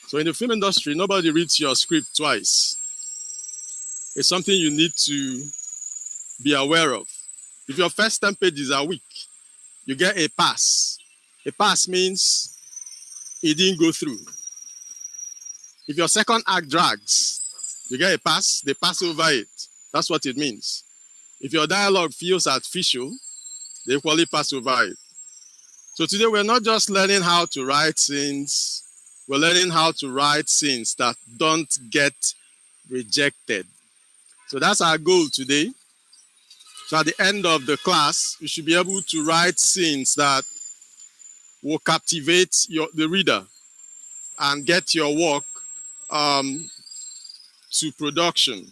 So in the film industry, nobody reads your script twice. It's something you need to be aware of. If your first 10 pages are weak, you get a pass. A pass means it didn't go through. If your second act drags, you get a pass, they pass over it. That's what it means. If your dialogue feels artificial, they equally pass over it. So today we're not just learning how to write scenes, we're learning how to write scenes that don't get rejected. So that's our goal today. So at the end of the class, you should be able to write scenes that will captivate the reader and get your work to production.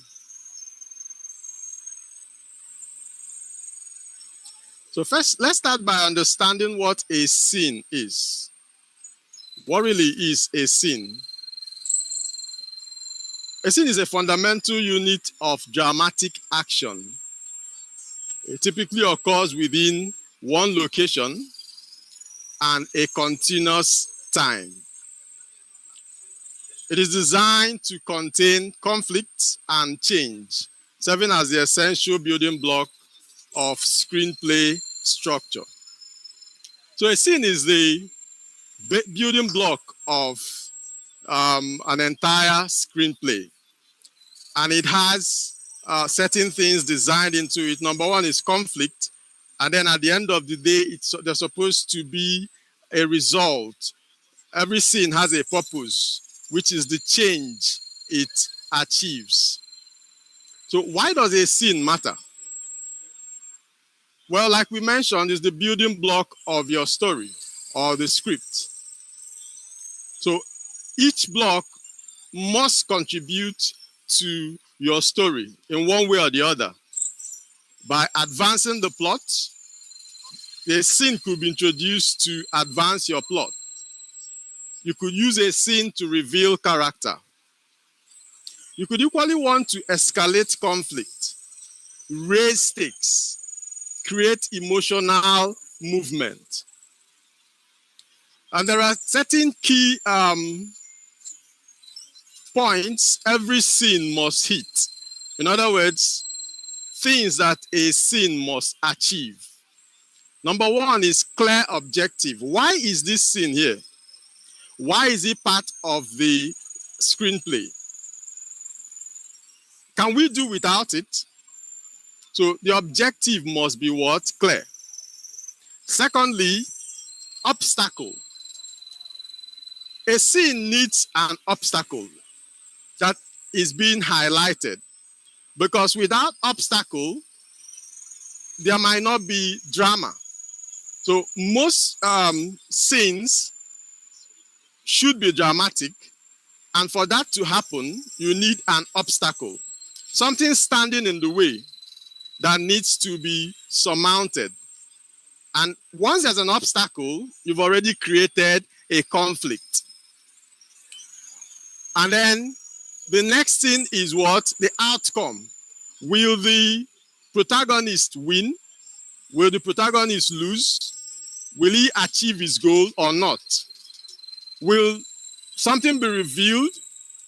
So first, let's start by understanding what a scene is. What really is a scene? A scene is a fundamental unit of dramatic action. It typically occurs within one location and a continuous time. It is designed to contain conflict and change, serving as the essential building block of screenplay structure. So a scene is the building block of an entire screenplay. And it has certain things designed into it. Number one is conflict. And then at the end of the day, there's supposed to be a result. Every scene has a purpose, which is the change it achieves. So why does a scene matter? Well, like we mentioned, it's the building block of your story or the script. So each block must contribute to your story in one way or the other. By advancing the plot, the scene could be introduced to advance your plot. You could use a scene to reveal character. You could equally want to escalate conflict, raise stakes, create emotional movement. And there are certain key points every scene must hit. In other words, things that a scene must achieve. Number one is clear objective. Why is this scene here? Why is it part of the screenplay? Can we do without it? So the objective must be what? Clear. Secondly, obstacle. A scene needs an obstacle that is being highlighted, because without obstacle, there might not be drama. So most scenes should be dramatic, and for that to happen, you need an obstacle, something standing in the way that needs to be surmounted. And once there's an obstacle, you've already created a conflict. And then the next thing is what? The outcome. Will the protagonist win? Will the protagonist lose? Will he achieve his goal or not? Will something be revealed?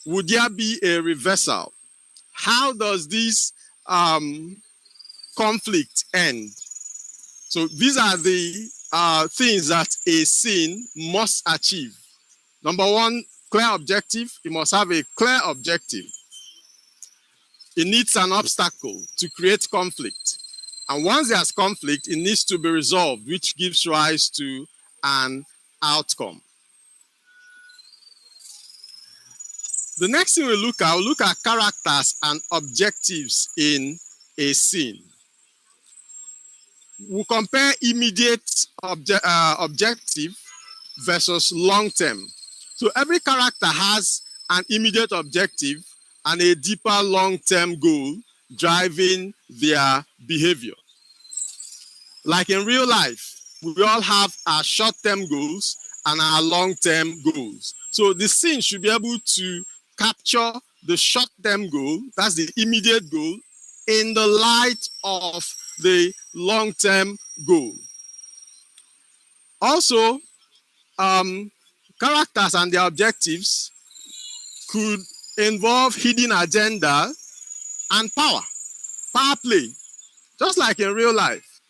Would there be a reversal? How does this conflict end? So these are the things that a scene must achieve. Number one, clear objective. It must have a clear objective. It needs an obstacle to create conflict. And once there's conflict, it needs to be resolved, which gives rise to an outcome. The next thing we'll look at characters and objectives in a scene. We'll compare immediate objective versus long-term. So every character has an immediate objective and a deeper long-term goal driving their behavior. Like in real life, we all have our short-term goals and our long-term goals. So the scene should be able to capture the short-term goal, that's the immediate goal, in the light of the long-term goal. Also, characters and their objectives could involve hidden agenda and power play, just like in real life.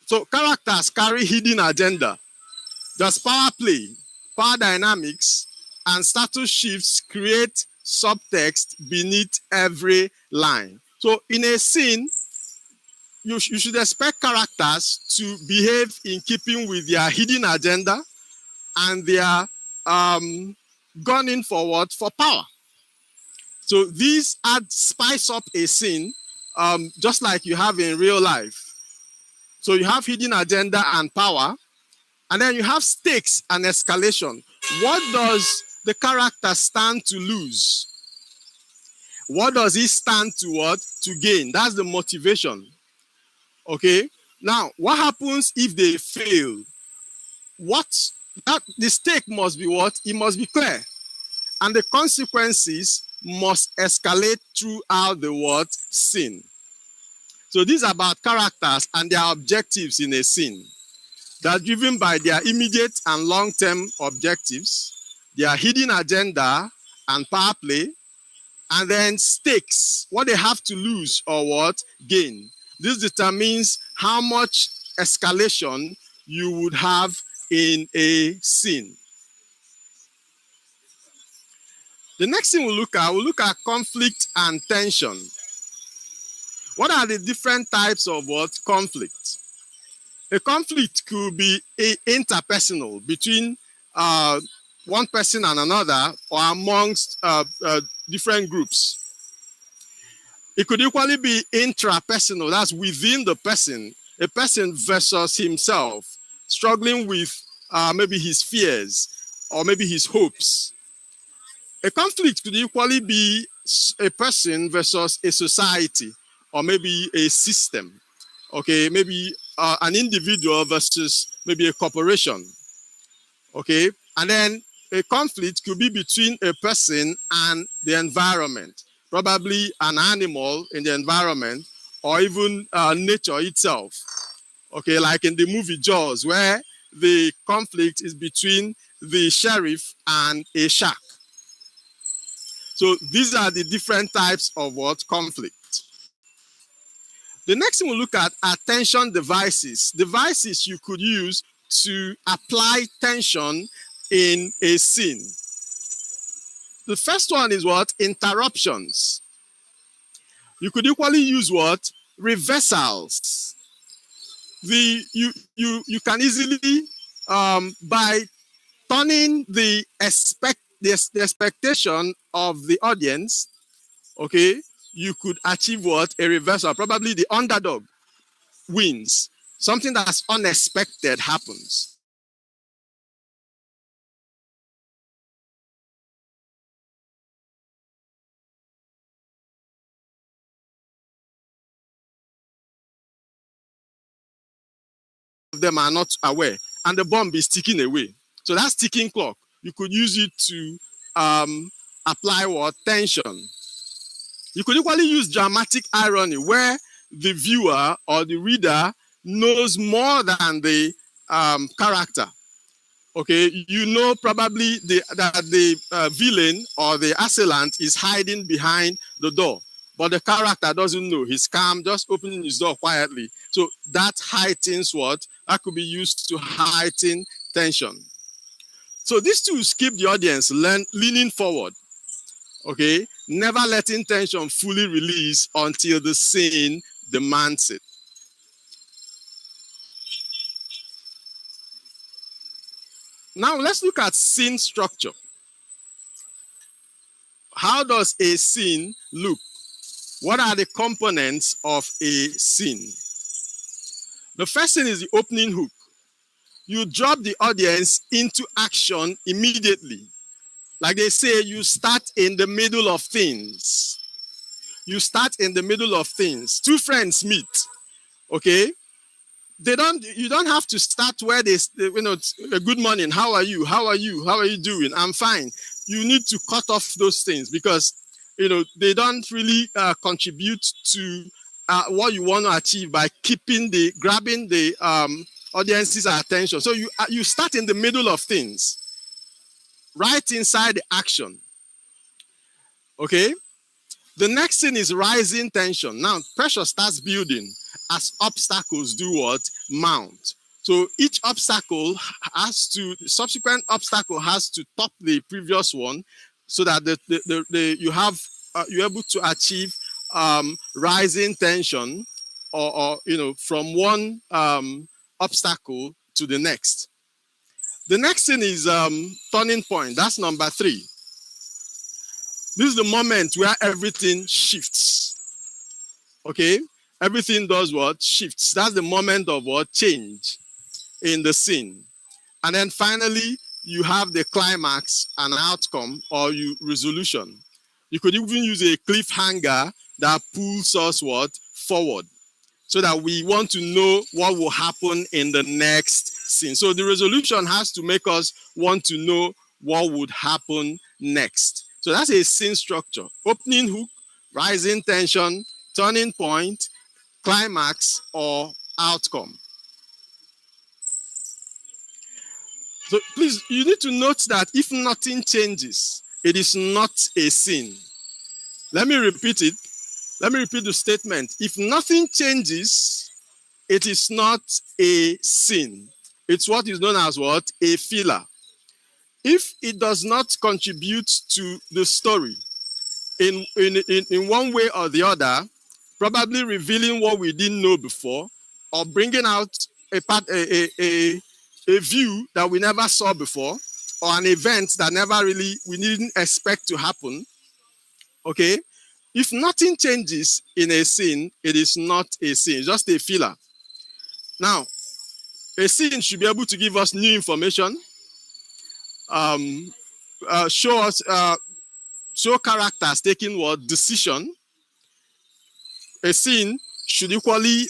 So characters carry hidden agenda. There's power play, power dynamics, and status shifts create subtext beneath every line. So in a scene, you should expect characters to behave in keeping with their hidden agenda and their gunning forward for power. So these spice up a scene, just like you have in real life. So you have hidden agenda and power, and then you have stakes and escalation. What does the character stand to lose? What does he stand to what? To gain. That's the motivation. Okay. Now, what happens if they fail? The stake must be what? It must be clear. And the consequences must escalate throughout the what? Scene. So these are about characters and their objectives in a scene. They are driven by their immediate and long-term objectives, their hidden agenda and power play, and then stakes, what they have to lose or what? Gain. This determines how much escalation you would have in a scene. The next thing we'll look at conflict and tension. What are the different types of what? Conflict. A conflict could be interpersonal between one person and another or amongst different groups. It could equally be intrapersonal, that's within the person, a person versus himself, struggling with maybe his fears or maybe his hopes. A conflict could equally be a person versus a society or maybe a system. Okay, maybe an individual versus maybe a corporation. Okay, and then a conflict could be between a person and the environment, probably an animal in the environment or even nature itself. Okay, like in the movie Jaws, where the conflict is between the sheriff and a shark. So these are the different types of what? Conflict. The next thing we'll look at are tension devices. Devices you could use to apply tension in a scene. The first one is what? Interruptions. You could equally use what? Reversals. You can easily, by turning the expectation of the audience, okay, you could achieve what? A reversal. Probably the underdog wins. Something that's unexpected happens. Them are not aware, and the bomb is ticking away. So that's ticking clock. You could use it to apply what? Tension. You could equally use dramatic irony, where the viewer or the reader knows more than the character. Okay, you know probably that the villain or the assailant is hiding behind the door, but the character doesn't know. He's calm, just opening his door quietly. So that heightens what? That could be used to heighten tension. So these two keep the audience leaning forward. Okay, never letting tension fully release until the scene demands it. Now let's look at scene structure. How does a scene look? What are the components of a scene? The first thing is the opening hook. You drop the audience into action immediately. Like they say, you start in the middle of things. You start in the middle of things. Two friends meet, okay? You don't have to start where good morning, how are you? How are you? How are you doing? I'm fine. You need to cut off those things because, they don't really contribute to what you want to achieve by grabbing the audience's attention. So you start in the middle of things, right inside the action. Okay? The next thing is rising tension. Now, pressure starts building as obstacles do what? Mount. So each obstacle has to, the subsequent obstacle has to top the previous one so that you're able to achieve rising tension or from one obstacle to the next. The next thing is turning point. That's number 3. This is the moment where everything shifts. Okay? Everything does what? Shifts. That's the moment of what? Change in the scene. And then finally, you have the climax and outcome or resolution. You could even use a cliffhanger that pulls us what? Forward. So that we want to know what will happen in the next scene. So the resolution has to make us want to know what would happen next. So that's a scene structure. Opening hook, rising tension, turning point, climax, or outcome. So please, you need to note that if nothing changes, it is not a scene. Let me repeat it. Let me repeat the statement. If nothing changes, it is not a scene. It's what is known as what? A filler. If it does not contribute to the story in one way or the other, probably revealing what we didn't know before, or bringing out a view that we never saw before, or an event that we didn't expect to happen. Okay? If nothing changes in a scene, it is not a scene, just a filler. Now, a scene should be able to give us new information, show characters taking what decision. A scene should equally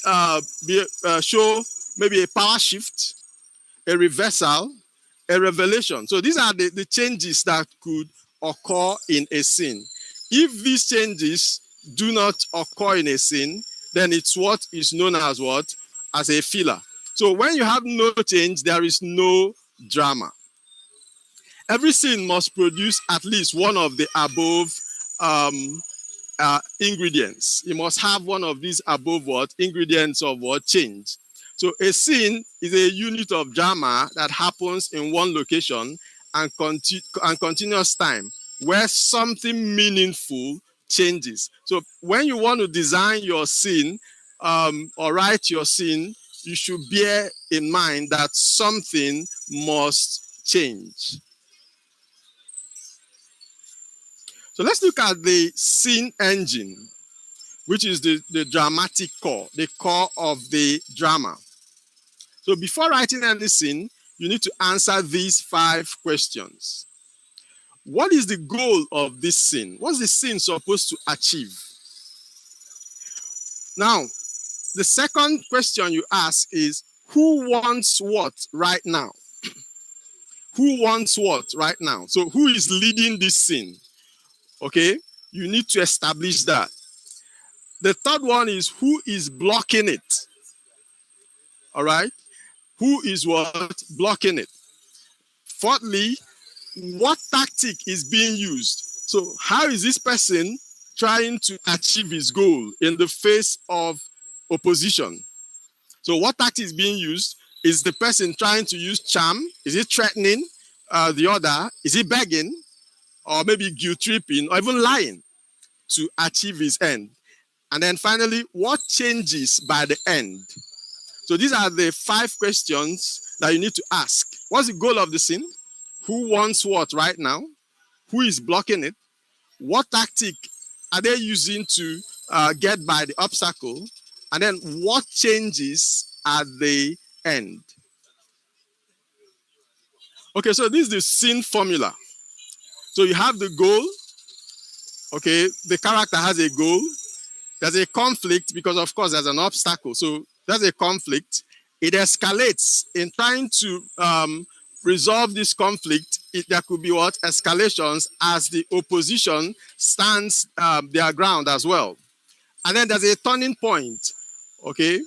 show maybe a power shift, a reversal, a revelation. So these are the changes that could occur in a scene. If these changes do not occur in a scene, then it's what is known as what? As a filler. So when you have no change, there is no drama. Every scene must produce at least one of the above ingredients. You must have one of these above what? Ingredients of what? Change. So a scene is a unit of drama that happens in one location and continuous time where something meaningful changes. So when you want to design your scene or write your scene, you should bear in mind that something must change. So let's look at the scene engine, which is the dramatic core, the core of the drama. So before writing any scene, you need to answer these 5 questions. What is the goal of this scene? What's the scene supposed to achieve? Now, the second question you ask is, who wants what right now? Who wants what right now? So who is leading this scene? Okay, you need to establish that. The third one is, who is blocking it? All right, who is what? Blocking it. Fourthly, what tactic is being used? So how is this person trying to achieve his goal in the face of opposition? So what tactic is being used? Is the person trying to use charm? Is he threatening the other? Is he begging? Or maybe guilt tripping or even lying to achieve his end? And then finally, what changes by the end? So these are the 5 questions that you need to ask. What's the goal of the scene? Who wants what right now? Who is blocking it? What tactic are they using to get by the obstacle? And then what changes at the end? Okay, so this is the scene formula. So you have the goal. Okay, the character has a goal. There's a conflict because, of course, there's an obstacle. So there's a conflict. It escalates in trying to resolve this conflict. There could be what? Escalations as the opposition stands their ground as well. And then there's a turning point. Okay.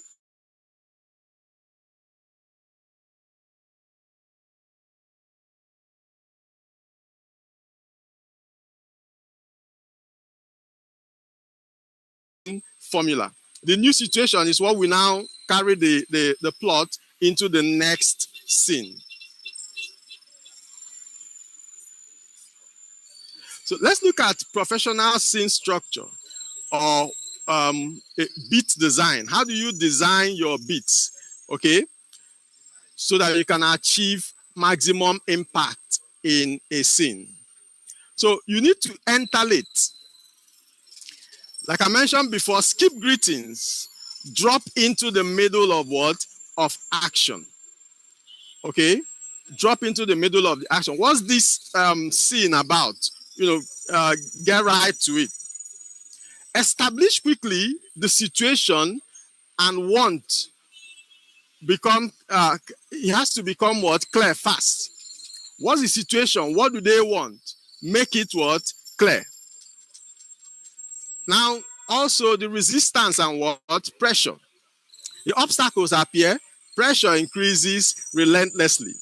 formula. The new situation is what we now carry the plot into the next scene. So let's look at professional scene structure or beat design. How do you design your beats, okay, so that you can achieve maximum impact in a scene? So you need to entailate. Like I mentioned before, skip greetings, drop into the middle of what? Of action. Okay? Drop into the middle of the action. What's this scene about? Get right to it. Establish quickly the situation and want become, it has to become what? Clear fast. What's the situation? What do they want? Make it what? Clear. Now, also the resistance and what? Pressure. The obstacles appear, pressure increases relentlessly.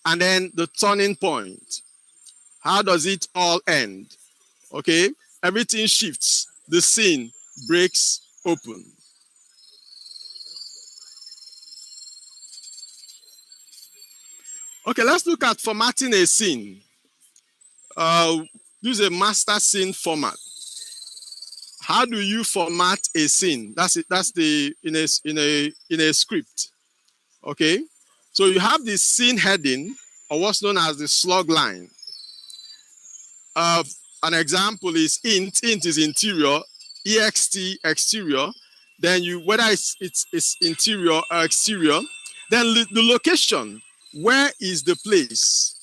And then the turning point. How does it all end? Okay, everything shifts. The scene breaks open. Okay, let's look at formatting a scene. Use a master scene format. How do you format a scene? That's it. That's the in a script. Okay, so you have the scene heading, or what's known as the slug line. An example is int. Int is interior. Ext exterior. Then you, whether it's interior or exterior. Then the location. Where is the place?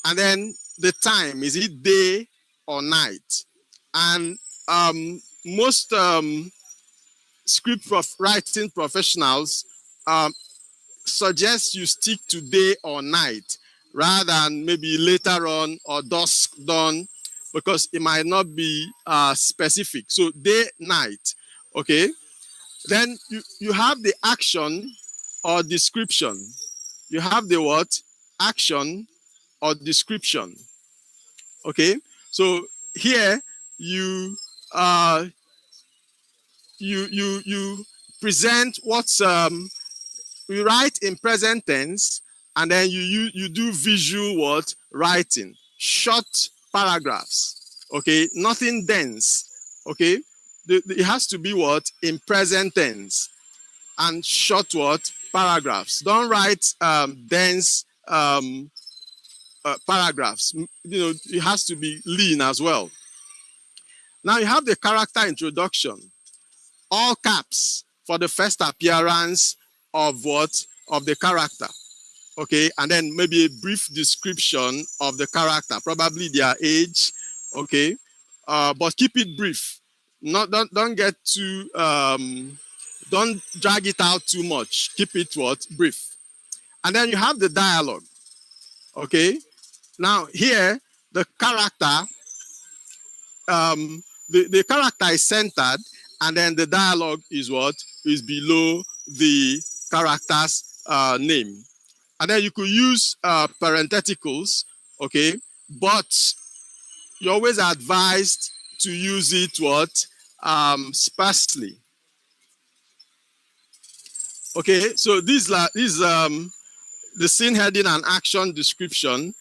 And then the time. Is it day or night? And most script writing professionals suggest you stick to day or night rather than maybe later on or dusk dawn, because it might not be specific. So day, night, okay? Then you have the action or description. You have the what? Action or description, okay? So here you present what's we write in present tense, and then you do visual what? Writing, short paragraphs, okay? Nothing dense, okay? It has to be what? In present tense and short what? Paragraphs. Don't write dense paragraphs. It has to be lean as well. Now you have the character introduction, all caps for the first appearance of what? Of the character, okay? And then maybe a brief description of the character, probably their age, okay? But keep it brief. Don't get too, don't drag it out too much. Keep it what? Brief. And then you have the dialogue, okay? Now here, the character, the character is centered, and then the dialogue is what? Is below the character's name. And then you could use parentheticals, okay? But you're always advised to use it what? Sparsely. Okay, so this the scene heading and action description.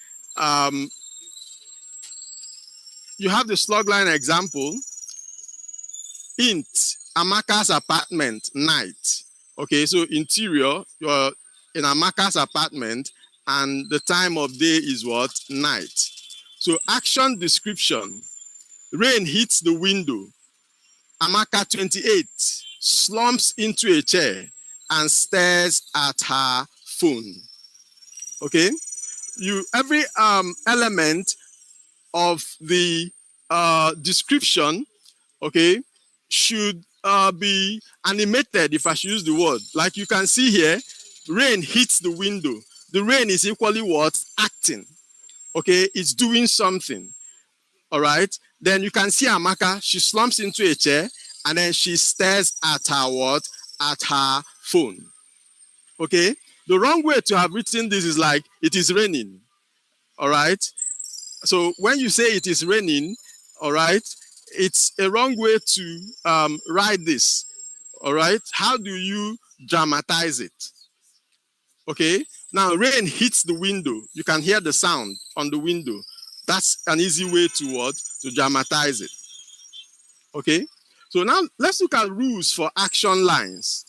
You have the slugline example. Int, Amaka's apartment, night. Okay, so interior, you're in Amaka's apartment, and the time of day is what? Night. So action description. Rain hits the window. Amaka 28 slumps into a chair and stares at her phone. Okay, every element of the description, okay, should be animated, if I should use the word. Like you can see here, rain hits the window. The rain is equally what? Acting. Okay, it's doing something. All right. Then you can see Amaka, she slumps into a chair and then she stares at her what? At her phone. Okay. The wrong way to have written this is like, it is raining. All right. So when you say it is raining, all right, it's a wrong way to write this. All right. How do you dramatize it? Okay. Now rain hits the window. You can hear the sound on the window. That's an easy way to what? To dramatize it. Okay. So now let's look at rules for action lines.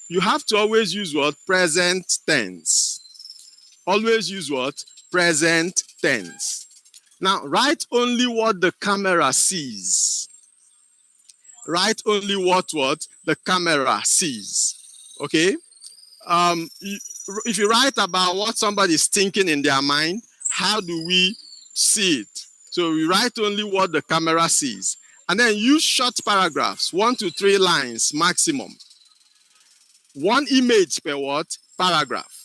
You have to always use what? Present tense. Always use what? Present tense. Now write only what the camera sees. Write only what the camera sees. Okay. If you write about what somebody is thinking in their mind, how do we see it? So we write only what the camera sees. And then use short paragraphs, 1 to 3 lines maximum. 1 image per what? Paragraph.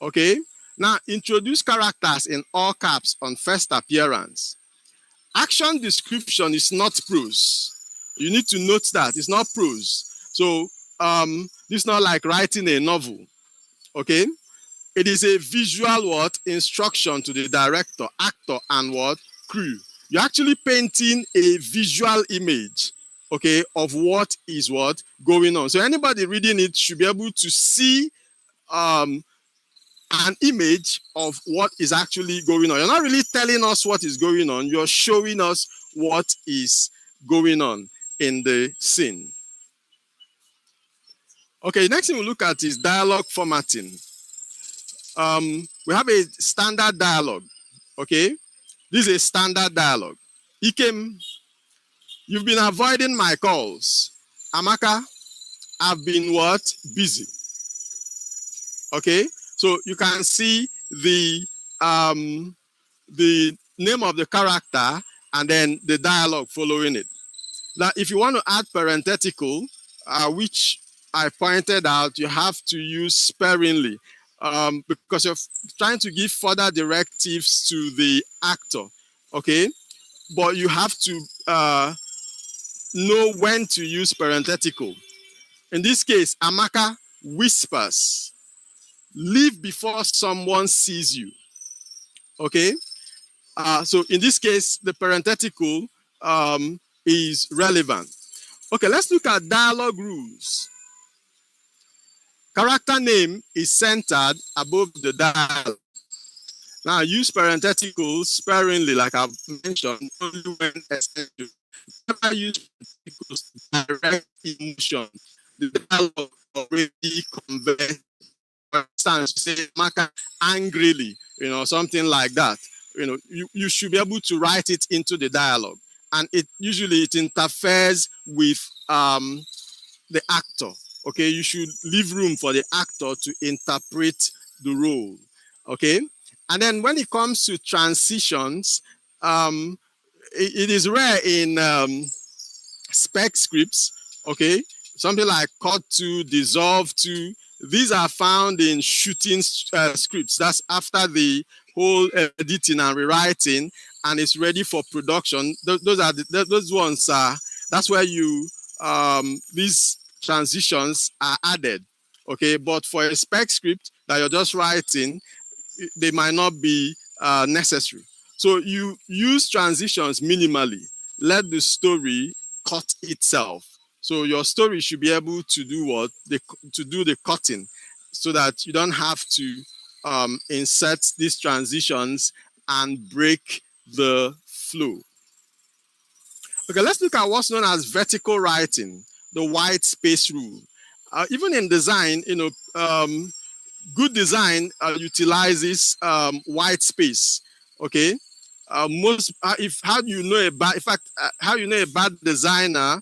Okay. Now introduce characters in all caps on first appearance. Action description is not prose. You need to note that it's not prose. So this is not like writing a novel. Okay. It is a visual what? Instruction to the director, actor, and what? Crew. You're actually painting a visual image, okay, of what is what going on. So anybody reading it should be able to see an image of what is actually going on. You're not really telling us what is going on. You're showing us what is going on in the scene. Okay, next thing we'll look at is dialogue formatting. We have a standard dialogue. Okay, this is a standard dialogue. Ikem, you've been avoiding my calls. Amaka, I've been what? Busy. Okay, so you can see the name of the character and then the dialogue following it. Now, if you want to add parenthetical, which I pointed out, you have to use sparingly because you're trying to give further directives to the actor, okay? But you have to know when to use parenthetical. In this case, Amaka whispers, leave before someone sees you, okay? So in this case, the parenthetical is relevant. Okay, let's look at dialogue rules. Character name is centered above the dialogue. Now, use parentheticals sparingly, like I've mentioned, only when essential. Never use parentheticals to direct emotion. The dialogue already conveys. For instance, you say, Maka angrily, something like that. You should be able to write it into the dialogue. And it usually interferes with the actor. Okay, you should leave room for the actor to interpret the role. Okay, and then when it comes to transitions, it is rare in spec scripts. Okay, something like cut to, dissolve to. These are found in shooting scripts. That's after the whole editing and rewriting, and it's ready for production. Those ones are. That's where these transitions are added. Okay, but for a spec script that you're just writing, they might not be necessary. So you use transitions minimally. Let the story cut itself. So your story should be able to do what? To do the cutting, so that you don't have to insert these transitions and break the flow. Okay, let's look at what's known as vertical writing, the white space rule. Even in design, good design utilizes white space. Okay, how do you know how you know a bad designer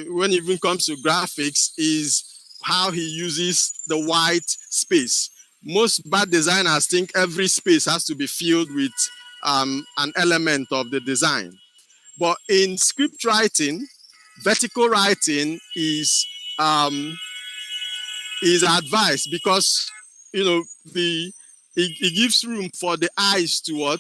when it even comes to graphics is how he uses the white space. Most bad designers think every space has to be filled with an element of the design. But in script writing, vertical writing is advised because it gives room for the eyes to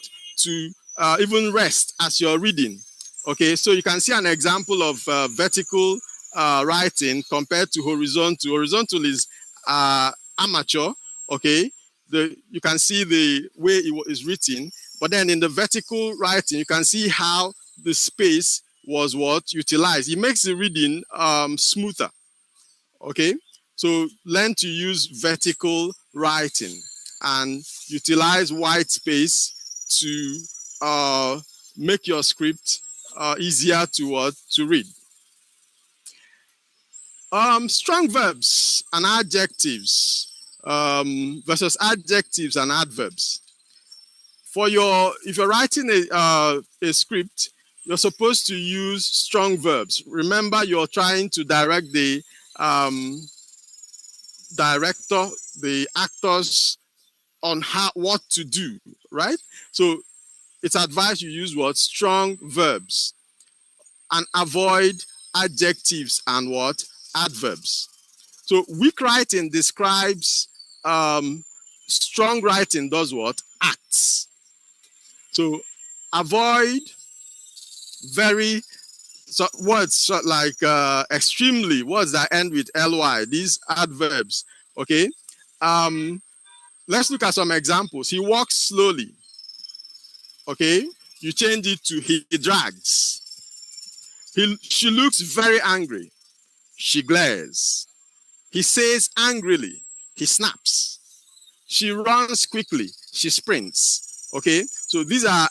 even rest as you're reading. Okay, so you can see an example of vertical writing compared to horizontal. Horizontal is amateur. Okay, you can see the way it is written, but then in the vertical writing, you can see how the space was what? Utilized. It makes the reading smoother. Okay, so learn to use vertical writing and utilize white space to make your script easier to read. Strong verbs and adjectives versus adjectives and adverbs. If you're writing a script, you're supposed to use strong verbs. Remember, you're trying to direct the director, the actors on what to do, right? So it's advised you use what? Strong verbs and avoid adjectives and what? Adverbs. So weak writing describes, strong writing does what? Acts. So avoid very words like extremely, words that end with ly, these adverbs. Okay. Let's look at some examples. He walks slowly. Okay. You change it to he drags. She looks very angry. She glares. He says angrily. He snaps. She runs quickly. She sprints. Okay, so these are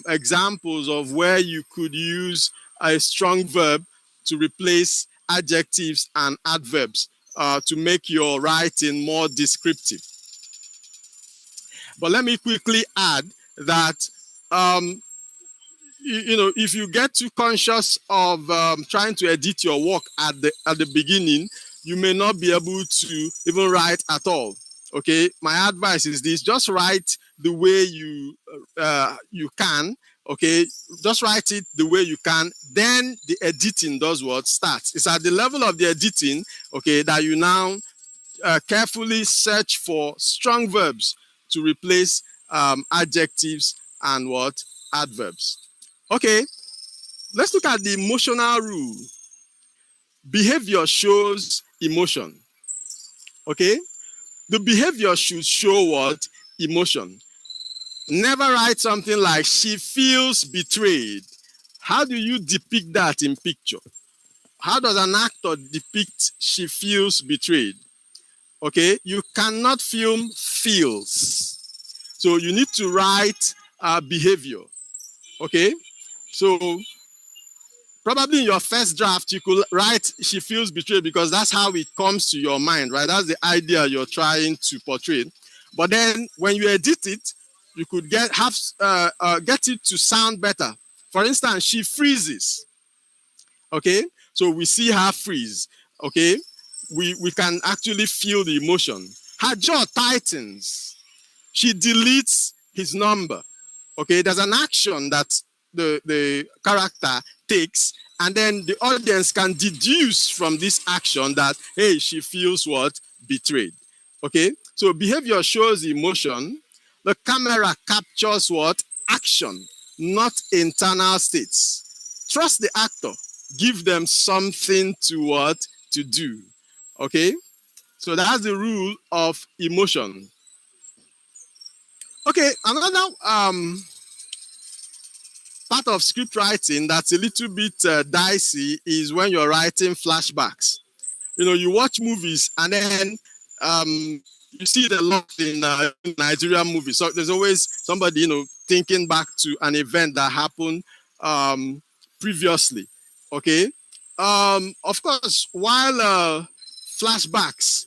examples of where you could use a strong verb to replace adjectives and adverbs to make your writing more descriptive. But let me quickly add that you know, if you get too conscious of trying to edit your work at the beginning, you may not be able to even write at all. Okay, my advice is this: just write the way you can. Okay, just write it the way you can. Then the editing does what? Starts. It's at the level of the editing, okay, that you now carefully search for strong verbs to replace adjectives and what? Adverbs. Okay, let's look at the emotional rule. Behavior shows emotion. Okay, the behavior should show what? Emotion. Never write something like she feels betrayed. How do you depict that in picture? How does an actor depict she feels betrayed? Okay, you cannot film feels. So you need to write behavior. Okay, so probably in your first draft, you could write she feels betrayed because that's how it comes to your mind, right? That's the idea you're trying to portray. But then when you edit it, you could get it to sound better. For instance, she freezes. Okay, so we see her freeze. Okay, we can actually feel the emotion. Her jaw tightens. She deletes his number. Okay, there's an action that the character takes, and then the audience can deduce from this action that, hey, she feels what? Betrayed. Okay, so behavior shows emotion. The camera captures what? Action, not internal states. Trust the actor. Give them something to what? To do. Okay, so that's the rule of emotion. Okay, another part of script writing that's a little bit dicey is when you're writing flashbacks. You know, you watch movies and then you see the lot in Nigerian movies. So there's always somebody, you know, thinking back to an event that happened previously. Okay. Of course, while flashbacks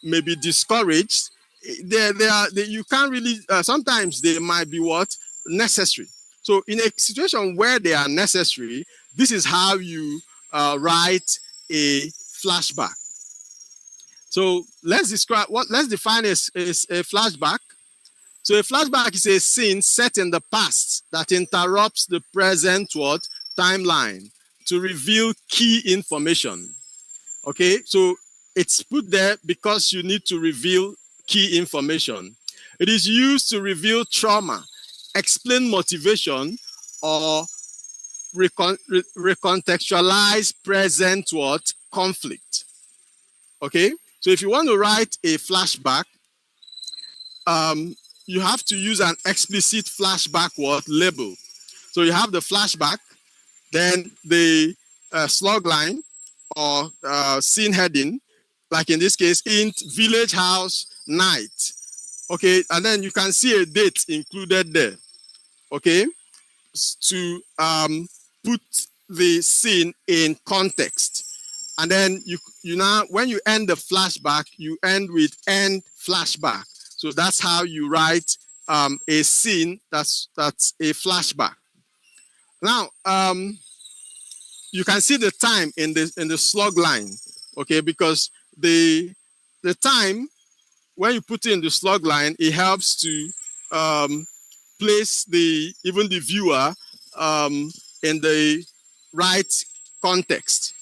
may be discouraged, you can't really, sometimes they might be what? Necessary. So in a situation where they are necessary, this is how you write a flashback. So let's define a flashback. So a flashback is a scene set in the past that interrupts the present what? Timeline to reveal key information. Okay, so it's put there because you need to reveal key information. It is used to reveal trauma, explain motivation, or recontextualize present what? Conflict. Okay, so if you want to write a flashback, you have to use an explicit flashback what? Label. So you have the flashback, Then the slug line or scene heading, like in this case, int village house night. Okay, and then you can see a date included there. Okay, to put the scene in context. And then you now, when you end the flashback, you end with end flashback. So that's how you write a scene that's a flashback. Now, you can see the time in the slug line, okay? Because the time, when you put it in the slug line, it helps to place even the viewer in the right context.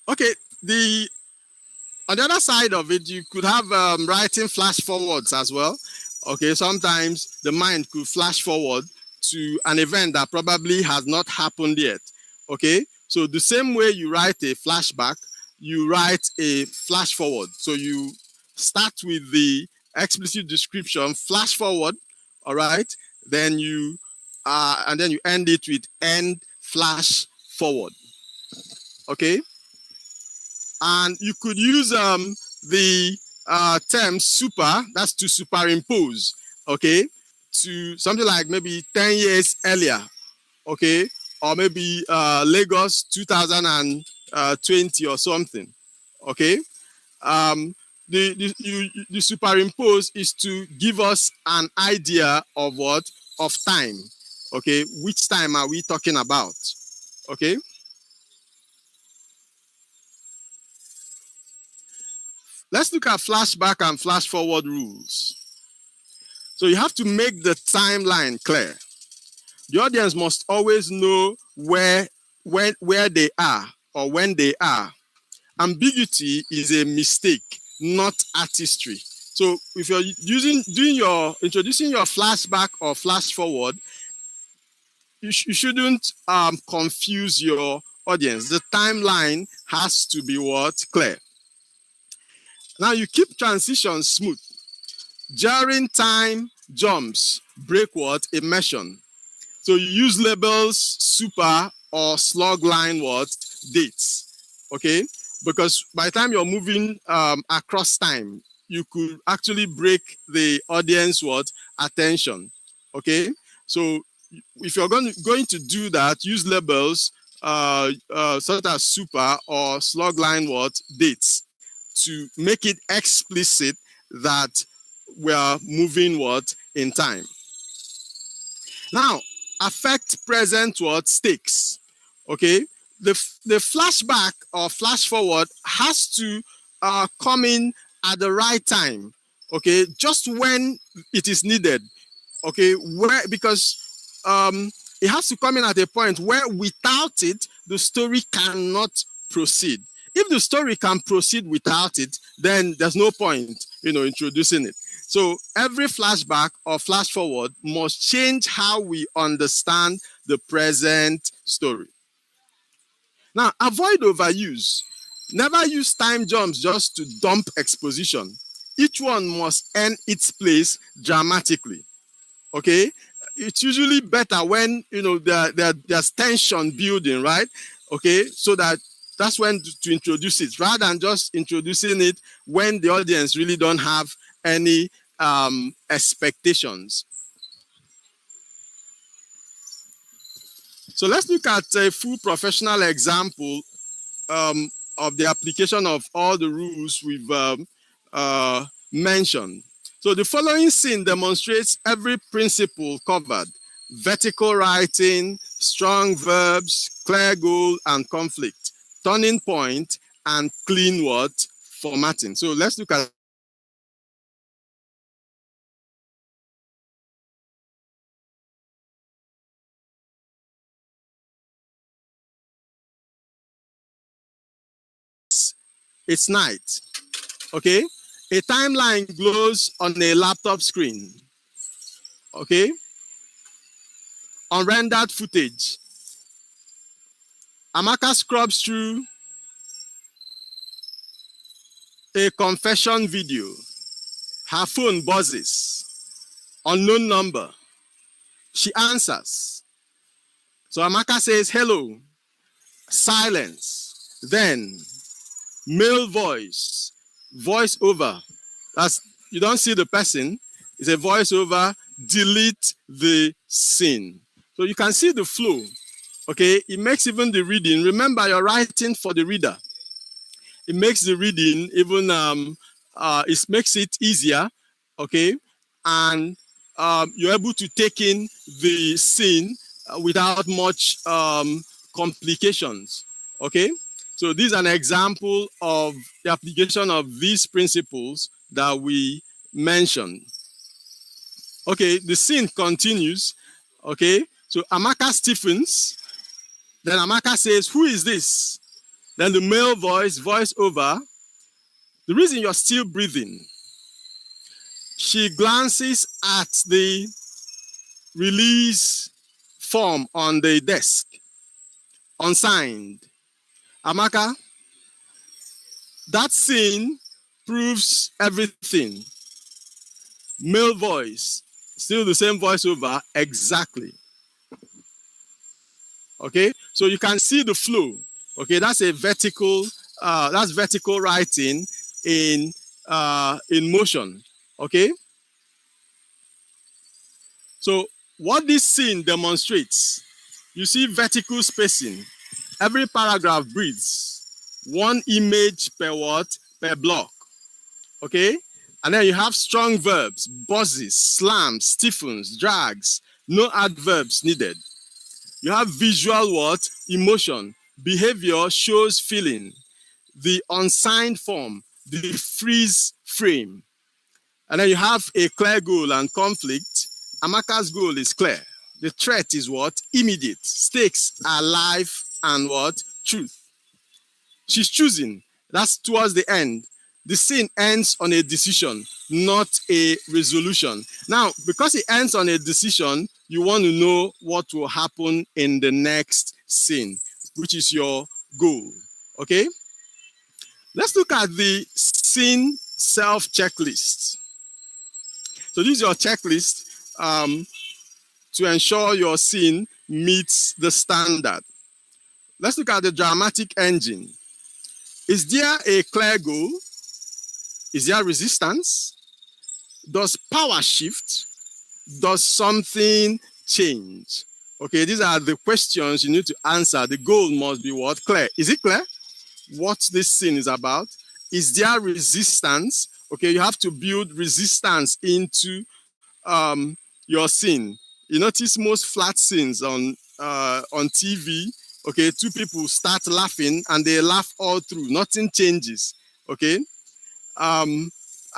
Okay, on the other side of it, you could have writing flash forwards as well. Okay, sometimes the mind could flash forward to an event that probably has not happened yet. Okay, so the same way you write a flashback, you write a flash forward. So you start with the explicit description, flash forward, all right, then and then you end it with end flash forward. Okay, and you could use the term super, that's to superimpose, okay, to something like maybe 10 years earlier, okay, or maybe Lagos 2020 or something, okay. The superimpose is to give us an idea of what? Of time, okay. Which time are we talking about, okay? Let's look at flashback and flash forward rules. So you have to make the timeline clear. The audience must always know where they are or when they are. Ambiguity is a mistake, not artistry. So if you're introducing your flashback or flash forward, you shouldn't confuse your audience. The timeline has to be what? Clear. Now you keep transitions smooth. During time jumps, break what? Immersion. So you use labels, super or slug line what? Dates. Okay? Because by the time you're moving across time, you could actually break the audience what? Attention. Okay? So if you're going to do that, use labels such as super or slug line what? Dates to make it explicit that we are moving what? In time. Now, affect present what? Stakes. Okay? The flashback or flash forward has to come in at the right time. Okay? Just when it is needed. Okay? Because it has to come in at a point where without it, the story cannot proceed. If the story can proceed without it, then there's no point, introducing it. So every flashback or flash forward must change how we understand the present story. Now, avoid overuse. Never use time jumps just to dump exposition. Each one must earn its place dramatically. Okay? It's usually better when there's tension building, right? Okay, so that's when to introduce it, rather than just introducing it when the audience really don't have any expectations. So let's look at a full professional example of the application of all the rules we've mentioned. So the following scene demonstrates every principle covered: vertical writing, strong verbs, clear goal and conflict, turning point, and clean what? Formatting. So let's look at it's night. Okay? A timeline glows on a laptop screen. Okay? On rendered footage, Amaka scrubs through a confession video. Her phone buzzes. Unknown number. She answers. So Amaka says, hello, silence. Then male voice, voice over. That's, you don't see the person. It's a voice over, delete the scene. So you can see the flow. Okay, it makes even the reading. Remember, you're writing for the reader. It makes the reading even, it makes it easier. Okay, and you're able to take in the scene without much complications. Okay, so this is an example of the application of these principles that we mentioned. Okay, the scene continues. Okay, so Amaka stiffens. Then Amaka says, who is this? Then the male voice, voice over. The reason you're still breathing. She glances at the release form on the desk, unsigned. Amaka, that scene proves everything. Male voice, still the same voiceover, exactly. Okay, so you can see the flow. Okay, that's a vertical, that's vertical writing in motion. Okay, so what this scene demonstrates, you see vertical spacing. Every paragraph breathes. One image per what? Per block. Okay? And then you have strong verbs, buzzes, slams, stiffens, drags. No adverbs needed. You have visual what? Emotion. Behavior shows feeling. The unsigned form, the freeze frame. And then you have a clear goal and conflict. Amaka's goal is clear. The threat is what? Immediate. Stakes are life and what? Truth. She's choosing. That's towards the end. The scene ends on a decision, not a resolution. Now, because it ends on a decision, you want to know what will happen in the next scene, which is your goal. Okay? Let's look at the scene self-checklist. So this is your checklist to ensure your scene meets the standard. Let's look at the dramatic engine. Is there a clear goal? Is there resistance? Does power shift? Does something change? Okay, these are the questions you need to answer. The goal must be what? Clear. Is it clear what this scene is about? Is there resistance? Okay, you have to build resistance into your scene. You notice most flat scenes on TV. Okay, two people start laughing and they laugh all through. Nothing changes. Okay, and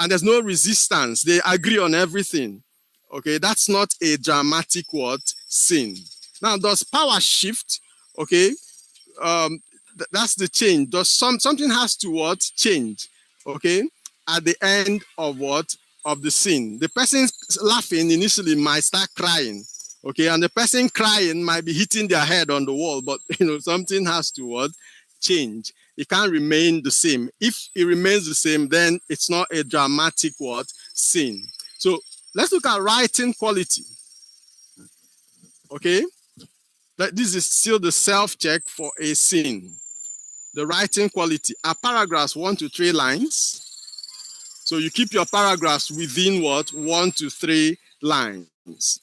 there's no resistance. They agree on everything. Okay, that's not a dramatic what scene. Now, does power shift? Okay, that's the change. Does something has to what change? Okay, at the end of what of the scene, the person laughing initially might start crying. Okay, and the person crying might be hitting their head on the wall, but something has to what change. It can't remain the same. If it remains the same, then it's not a dramatic what scene. So let's look at writing quality. Okay, this is still the self-check for a scene. The writing quality. Are paragraphs 1 to 3 lines? So you keep your paragraphs within what? 1 to 3 lines.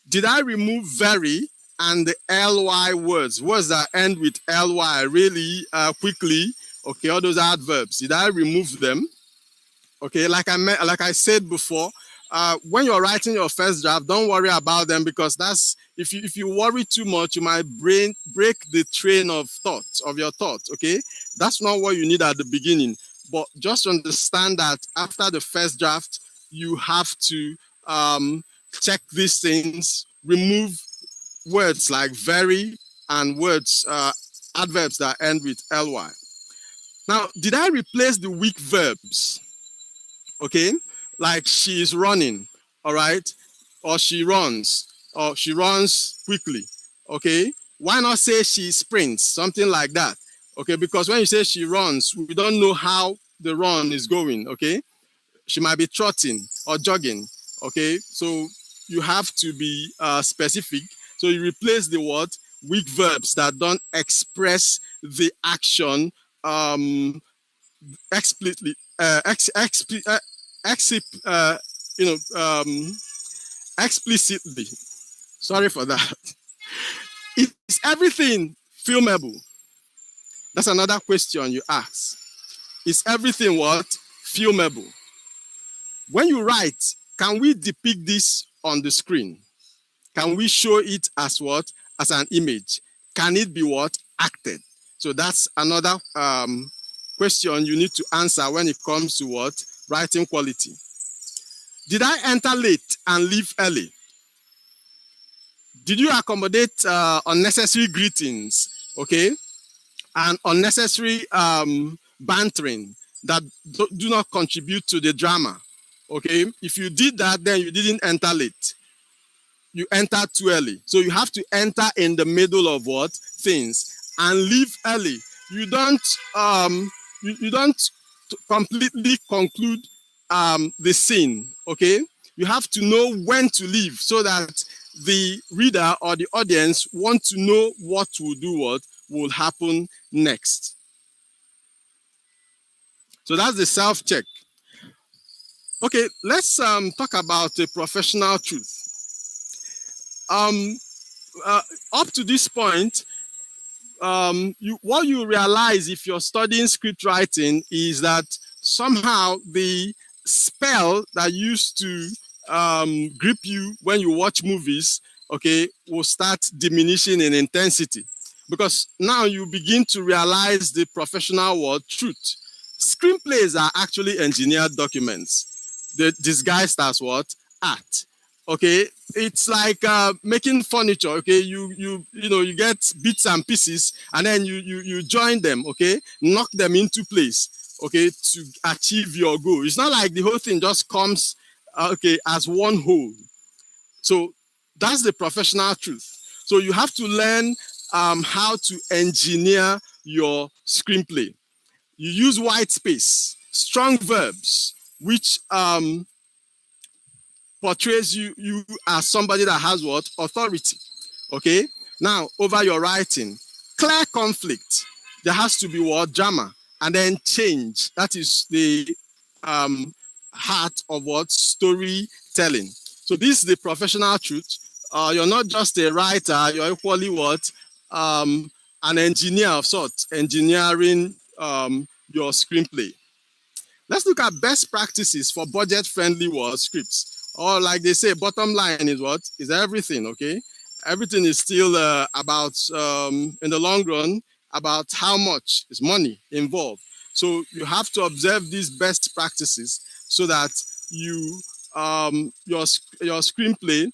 Did I remove very and the ly words that end with ly really quickly? Okay, all those adverbs. Did I remove them? Okay, like I said before, when you're writing your first draft, don't worry about them, because that's if you worry too much, you might break the train of thought of your thoughts. Okay, that's not what you need at the beginning. But just understand that after the first draft, you have to check these things, remove words like very and words, adverbs that end with ly. Now, did I replace the weak verbs? Okay, like she is running, all right, or she runs quickly. Okay, why not say she sprints, something like that? Okay, because when you say she runs, we don't know how the run is going. Okay, she might be trotting or jogging. Okay, so you have to be specific. So you replace the word weak verbs that don't express the action explicitly, you know, explicitly. Sorry for that. Is everything filmable? That's another question you ask. Is everything what? Filmable. When you write, can we depict this on the screen? Can we show it as what? As an image? Can it be what? Acted? So that's another question you need to answer when it comes to what? Writing quality. Did I enter late and leave early? Did you accommodate unnecessary greetings, okay, and unnecessary bantering that do not contribute to the drama, okay? If you did that, then you didn't enter late. You entered too early. So you have to enter in the middle of what? Things and leave early. You don't you don't completely conclude the scene, okay? You have to know when to leave so that the reader or the audience want to know what will do what will happen next. So that's the self-check. Okay, let's talk about a professional truth. Up to this point, what you realize if you're studying script writing is that somehow the spell that used to grip you when you watch movies, okay, will start diminishing in intensity, because now you begin to realize the professional word truth. Screenplays are actually engineered documents. They're disguised as what? Art. Okay, it's like making furniture. Okay, you know, you get bits and pieces and then you join them, okay, knock them into place, okay, to achieve your goal. It's not like the whole thing just comes okay as one whole. So that's the professional truth. So you have to learn how to engineer your screenplay. You use white space, strong verbs, which portrays you as somebody that has what? Authority. Okay? Now, over your writing, clear conflict. There has to be what? Drama. And then change. That is the heart of what? Storytelling. So this is the professional truth. You're not just a writer, you're equally what? An engineer of sorts, engineering your screenplay. Let's look at best practices for budget-friendly scripts. Or like they say, bottom line is what? Is everything, okay? Everything is still about, in the long run, about how much is money involved. So you have to observe these best practices so that you your screenplay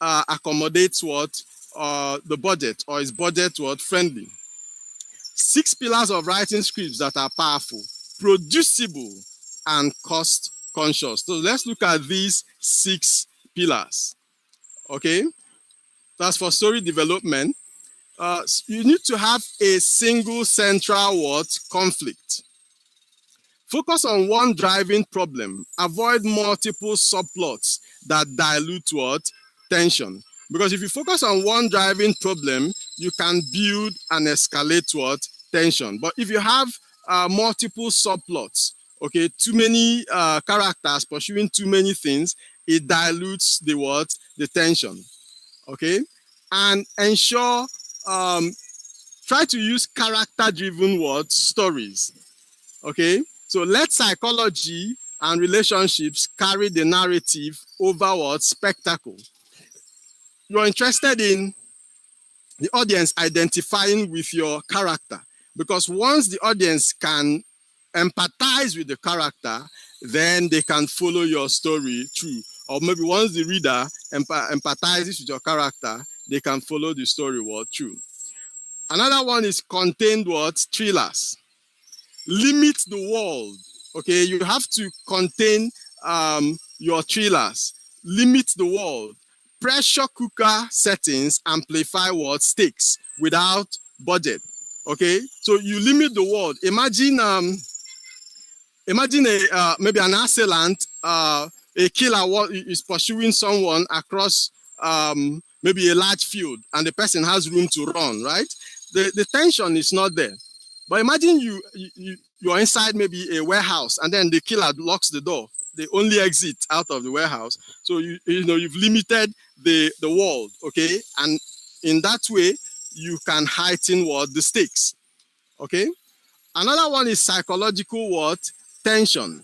accommodates what? The budget, or is budget what? Friendly. 6 pillars of writing scripts that are powerful: producible and cost conscious. So let's look at these 6 pillars. Okay, that's for story development. You need to have a single central word: conflict. Focus on one driving problem. Avoid multiple subplots that dilute what? Tension. Because if you focus on one driving problem, you can build and escalate what? Tension. But if you have multiple subplots, okay, too many characters pursuing too many things, it dilutes the what? The tension. Okay, and ensure try to use character-driven words, stories. Okay, so let psychology and relationships carry the narrative over what? Spectacle. You're interested in the audience identifying with your character, because once the audience can empathize with the character, then they can follow your story through. Or maybe once the reader empathizes with your character, they can follow the story through. Another one is contained thrillers. Limit the world. Okay, you have to contain your thrillers. Limit the world. Pressure cooker settings amplify stakes without budget. Okay, so you limit the world. Imagine imagine maybe an assailant a killer is pursuing someone across maybe a large field, and the person has room to run, right? The tension is not there. But imagine you're inside maybe a warehouse, and then the killer locks the door, the only exit out of the warehouse. So you've limited the world, okay? And in that way, you can heighten the stakes, okay? Another one is psychological tension.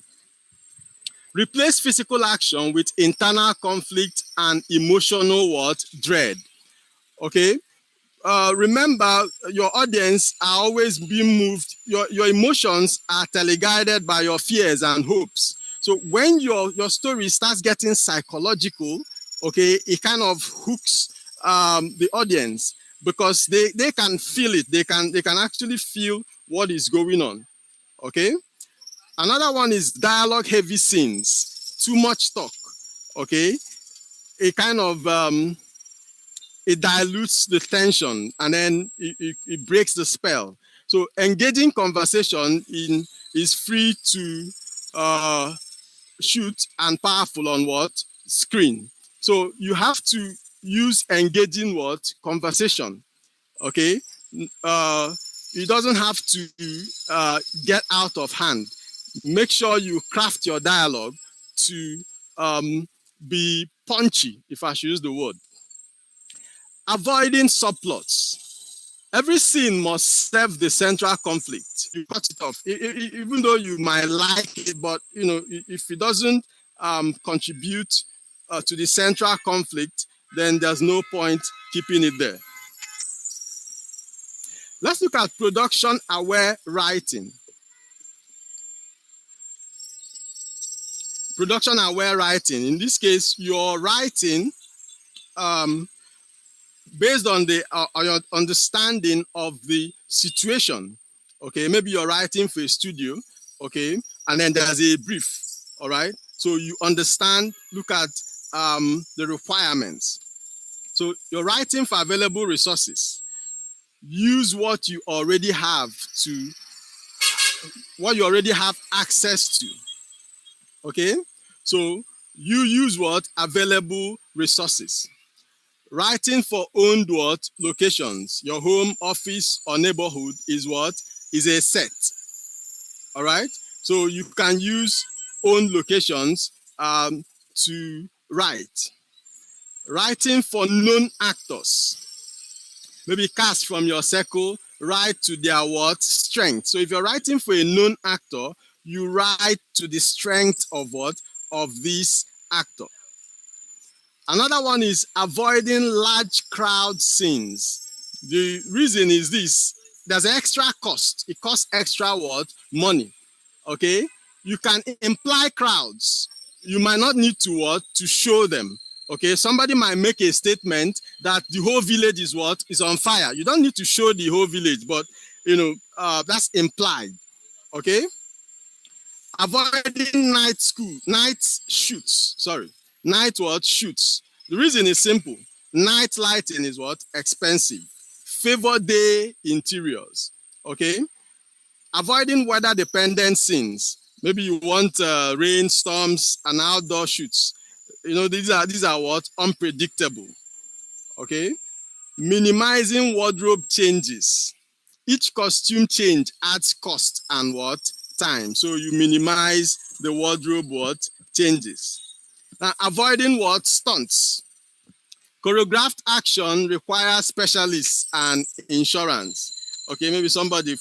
Replace physical action with internal conflict and emotional dread, okay? Remember, your audience are always being moved. Your emotions are teleguided by your fears and hopes. So when your story starts getting psychological, okay, it kind of hooks the audience, because they can feel it. They can actually feel what is going on, okay? Another one is dialogue heavy scenes, too much talk, okay? It kind of it dilutes the tension, and then it breaks the spell. So engaging conversation is free to shoot and powerful on screen. So you have to use engaging conversation, okay? It doesn't have to get out of hand. Make sure you craft your dialogue to be punchy, if I should use the word. Avoiding subplots. Every scene must serve the central conflict. You cut it off, even though you might like it, but if it doesn't contribute to the central conflict, then there's no point keeping it there. Let's look at production-aware writing. Production-aware writing. In this case, you're writing based on your understanding of the situation. Okay, maybe you're writing for a studio, okay, and then there's a brief, all right? So you understand, look at the requirements. So you're writing for available resources. Use what you already have access to, okay? So you use available resources. Writing for owned locations, your home, office, or neighborhood is a set. All right. So you can use owned locations to write. Writing for known actors, maybe cast from your circle, write to their strength. So if you're writing for a known actor, you write to the strength of this actor. Another one is avoiding large crowd scenes. The reason is this: there's extra cost. It costs extra money. Okay, you can imply crowds. You might not need to show them. Okay, somebody might make a statement that the whole village is on fire. You don't need to show the whole village, but that's implied. Okay, avoiding night shoots. The reason is simple. Night lighting is expensive. Favor day interiors. Okay. Avoiding weather dependent scenes. Maybe you want rain, storms, and outdoor shoots. These are unpredictable. Okay. Minimizing wardrobe changes. Each costume change adds cost and time. So you minimize the wardrobe changes. Avoiding stunts. Choreographed action requires specialists and insurance. Okay, maybe somebody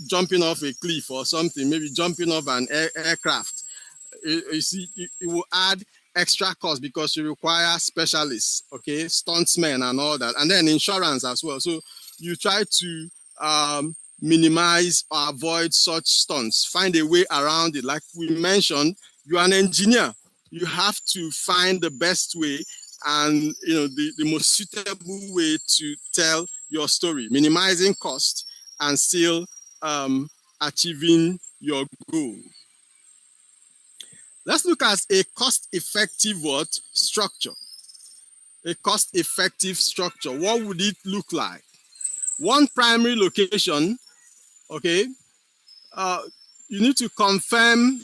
jumping off a cliff or something, maybe jumping off an aircraft. You see, it will add extra cost because you require specialists, okay, stuntsmen and all that, and then insurance as well. So you try to minimize or avoid such stunts, find a way around it. Like we mentioned, you're an engineer. You have to find the best way and the most suitable way to tell your story, minimizing cost and still achieving your goal. Let's look at a cost-effective structure. A cost-effective structure. What would it look like? One primary location, okay. You need to confine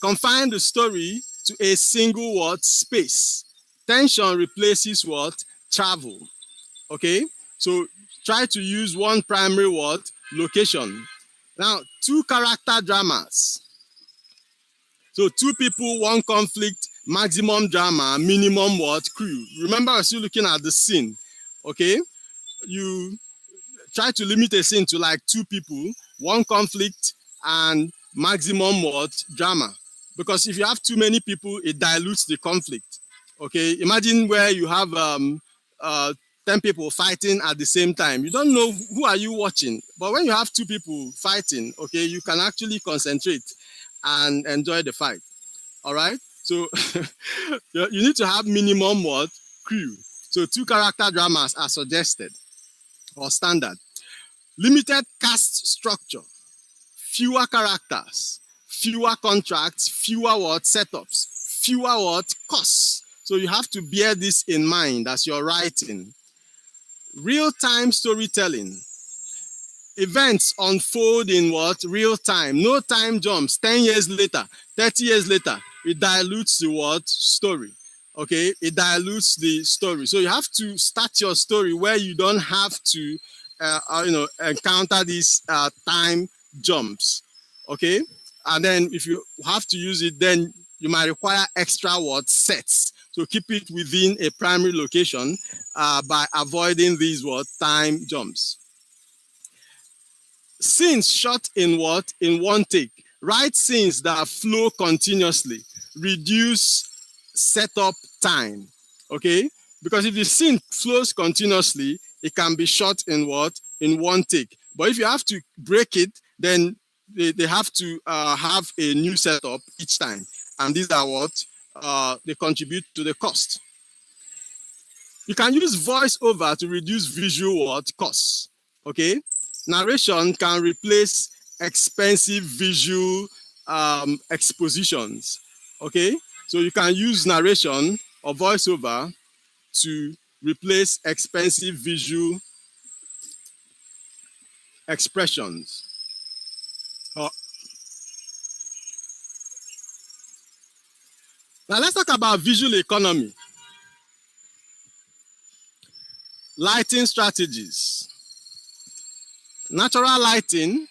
the story to a single word space. Tension replaces what? Travel. Okay, so try to use one primary word, location. Now, two character dramas. So two people, one conflict, maximum drama, minimum what? Crew. Remember, we're still looking at the scene. Okay, you try to limit a scene to like two people, one conflict, and maximum what? Drama. Because if you have too many people, it dilutes the conflict. Okay, imagine where you have 10 people fighting at the same time. You don't know who are you watching, but when you have two people fighting, okay, you can actually concentrate and enjoy the fight. All right, so you need to have minimum what? Crew. So two character dramas are suggested or standard. Limited cast structure, fewer characters, fewer contracts, fewer what? Setups, fewer what? Costs. So you have to bear this in mind as you're writing. Real-time storytelling. Events unfold in what? Real time. No time jumps. 10 years later, 30 years later, it dilutes the what? Story. Okay, it dilutes the story. So you have to start your story where you don't have to, encounter these time jumps. Okay, and then if you have to use it, then you might require extra what? Sets. So keep it within a primary location by avoiding these what? Time jumps. Scenes shot in what? In one take. Write scenes that flow continuously. Reduce setup time. Okay? Because if the scene flows continuously, it can be shot in what? In one take. But if you have to break it, then they have to have a new setup each time. And these are what? They contribute to the cost. You can use voiceover to reduce visual what? Costs. Okay? Narration can replace expensive visual expositions. Okay? So you can use narration or voiceover to replace expensive visual expressions. Now let's talk about visual economy. Lighting strategies. Natural lighting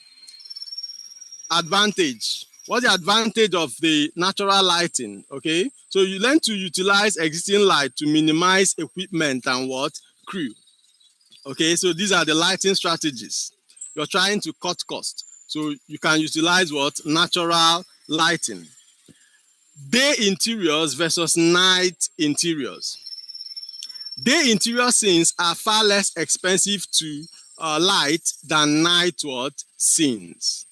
advantage. What's the advantage of the natural lighting? Okay, so you learn to utilize existing light to minimize equipment and what? Crew. Okay, so these are the lighting strategies. You're trying to cut cost. So you can utilize what? Natural lighting. Day interiors versus night interiors. Day interior scenes are far less expensive to light than night what? Scenes.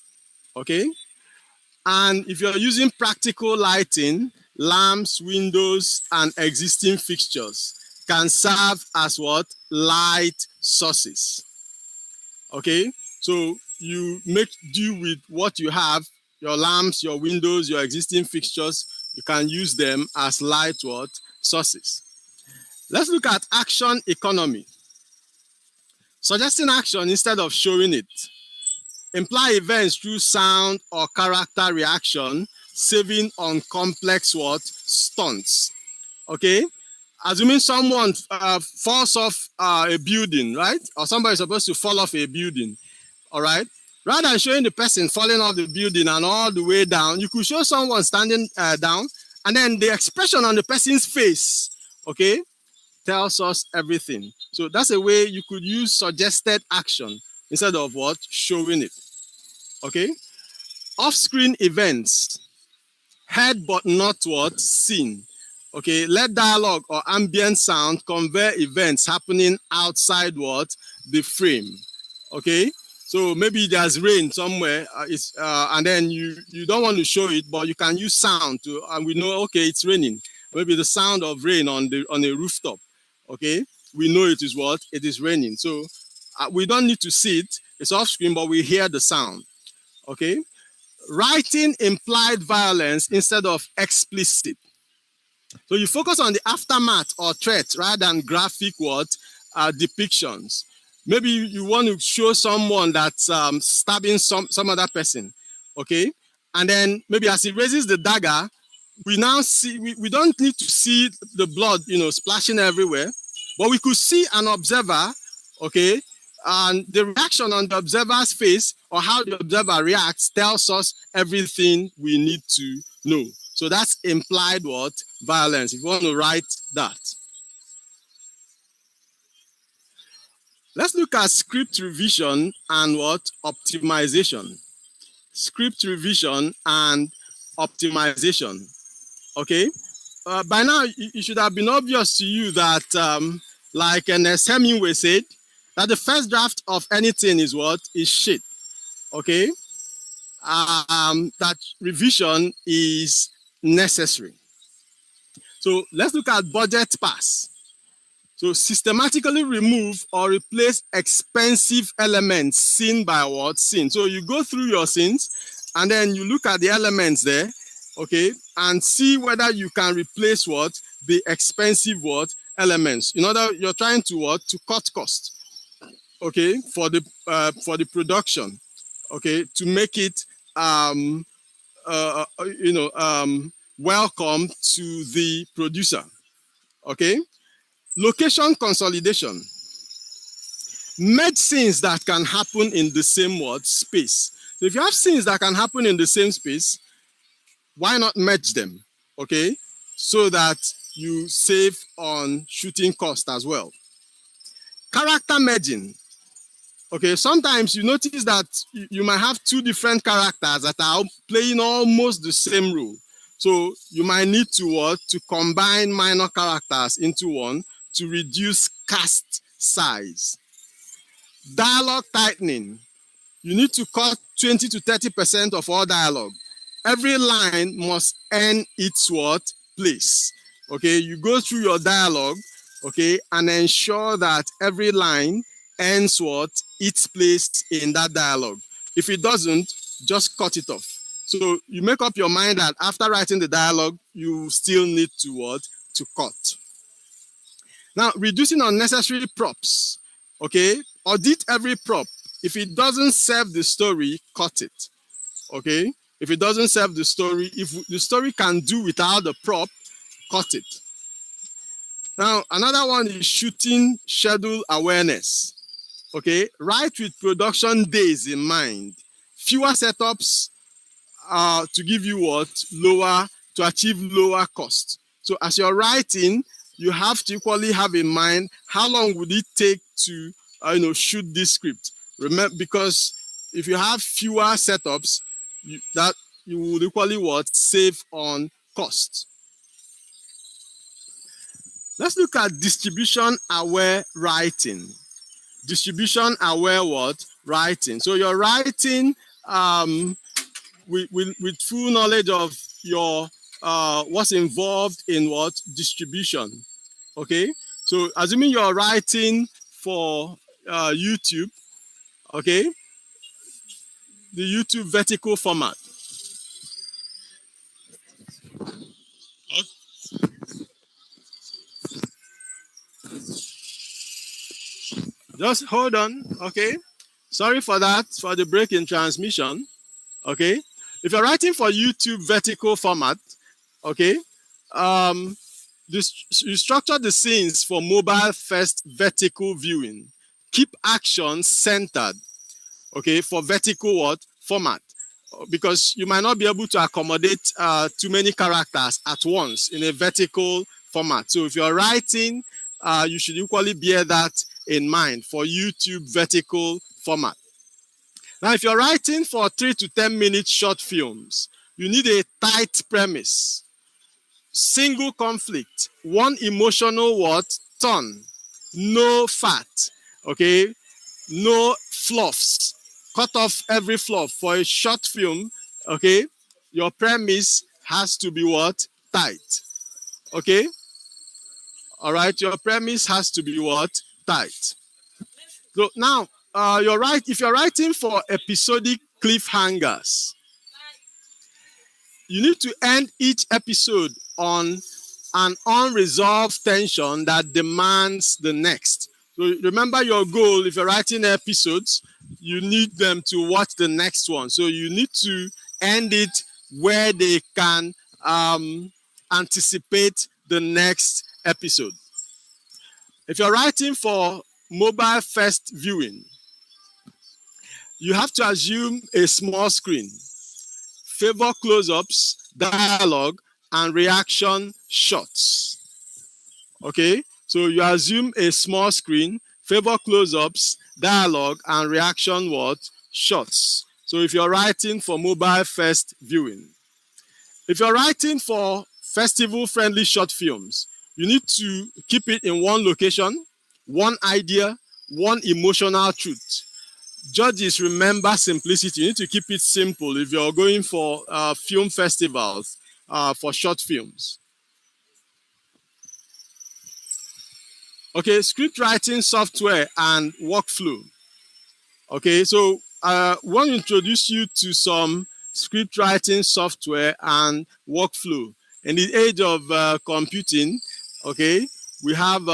Okay, and if you're using practical lighting, lamps, windows, and existing fixtures can serve as what? Light sources. Okay, so you make do with what you have, your lamps, your windows, your existing fixtures, you can use them as light what? Sources. Let's look at action economy. Suggesting action instead of showing it. Imply events through sound or character reaction, saving on complex what? Stunts. Okay? Assuming someone falls off a building, right? Or somebody is supposed to fall off a building, all right? Rather than showing the person falling off the building and all the way down, you could show someone standing down, and then the expression on the person's face, okay, tells us everything. So that's a way you could use suggested action instead of what? Showing it. Okay, off-screen events, heard but not what? Seen. Okay, let dialogue or ambient sound convey events happening outside what? The frame. Okay, so maybe there's rain somewhere, and then you don't want to show it, but you can use sound to, and we know, okay, it's raining. Maybe the sound of rain on a rooftop. Okay, we know it is what? It is raining. So we don't need to see it. It's off-screen, but we hear the sound. Okay, writing implied violence instead of explicit. So you focus on the aftermath or threat rather than graphic what? Depictions. Maybe you want to show someone that's stabbing some other person, okay? And then maybe as he raises the dagger, we now see, we don't need to see the blood, splashing everywhere, but we could see an observer, okay, and the reaction on the observer's face or how the observer reacts tells us everything we need to know. So that's implied what? Violence. If you want to write that. Let's look at script revision and what? Optimization. Script revision and optimization. Okay. By now, it should have been obvious to you that, like Ernest Hemingway said, that the first draft of anything is what? Is shit. Okay. That revision is necessary. So let's look at budget pass. So systematically remove or replace expensive elements scene by what? Scene. So you go through your scenes and then you look at the elements there, okay, and see whether you can replace what? The expensive what? Elements. In other, you're trying to what? To cut cost, okay, for the production, okay, to make it welcome to the producer, okay. Location consolidation. Merge scenes that can happen in the same word space. So if you have scenes that can happen in the same space, why not merge them? Okay, so that you save on shooting cost as well. Character merging. Okay, sometimes you notice that you might have two different characters that are playing almost the same role. So you might need to what? To combine minor characters into one to reduce cast size. Dialogue tightening. You need to cut 20 to 30% of all dialogue. Every line must earn its what? Place. Okay, you go through your dialogue, okay, and ensure that every line earns what? Its place in that dialogue. If it doesn't, just cut it off. So you make up your mind that after writing the dialogue, you still need to what? To cut. Now, reducing unnecessary props, okay? Audit every prop. If it doesn't serve the story, cut it, okay? If it doesn't serve the story, if the story can do without the prop, cut it. Now, another one is shooting schedule awareness, okay? Write with production days in mind. Fewer setups to give you what? To achieve lower cost. So as you're writing, you have to equally have in mind how long would it take to shoot this script. Remember, because if you have fewer setups, you will equally what? Save on cost. Let's look at distribution aware writing. Distribution aware what? Writing. So you're writing with full knowledge of your what's involved in what? Distribution. Okay, so assuming you're writing for YouTube, okay, the YouTube vertical format. Just hold on, okay? Sorry for that, for the break in transmission, okay? If you're writing for YouTube vertical format, okay, you structure the scenes for mobile first vertical viewing. Keep action centered, okay, for vertical what? Format. Because you might not be able to accommodate too many characters at once in a vertical format. So if you're writing, you should equally bear that in mind for YouTube vertical format. Now, if you're writing for 3 to 10 minute short films, you need a tight premise. Single conflict, one emotional what? Turn. No fat, okay? No fluffs. Cut off every fluff. For a short film, okay, your premise has to be what? Tight. Okay? All right, your premise has to be what? Tight. So now, if you're writing for episodic cliffhangers, you need to end each episode on an unresolved tension that demands the next. So remember your goal. If you're writing episodes, you need them to watch the next one. So you need to end it where they can anticipate the next episode. If you're writing for mobile first viewing, you have to assume a small screen, favor close-ups, dialogue, and reaction shots. Okay, so you assume a small screen, favor close-ups, dialogue, and reaction shots. So if you're writing for mobile first viewing. If you're writing for festival-friendly short films, you need to keep it in one location, one idea, one emotional truth. Judges remember simplicity. You need to keep it simple if you're going for film festivals for short films. Okay, script writing software and workflow. Okay, so I want to introduce you to some script writing software and workflow. In the age of computing, okay, we have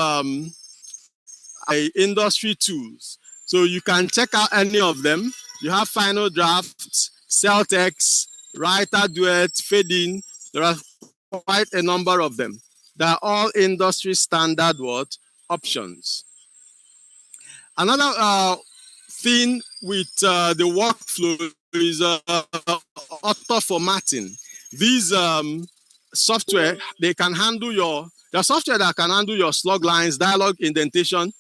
industry tools. So you can check out any of them. You have Final Draft, Celtex, Writer Duet, Fading. There are quite a number of them. They are all industry standard options. Another thing with the workflow is auto formatting. These software, they can handle the software that can handle your slug lines, dialogue indentation,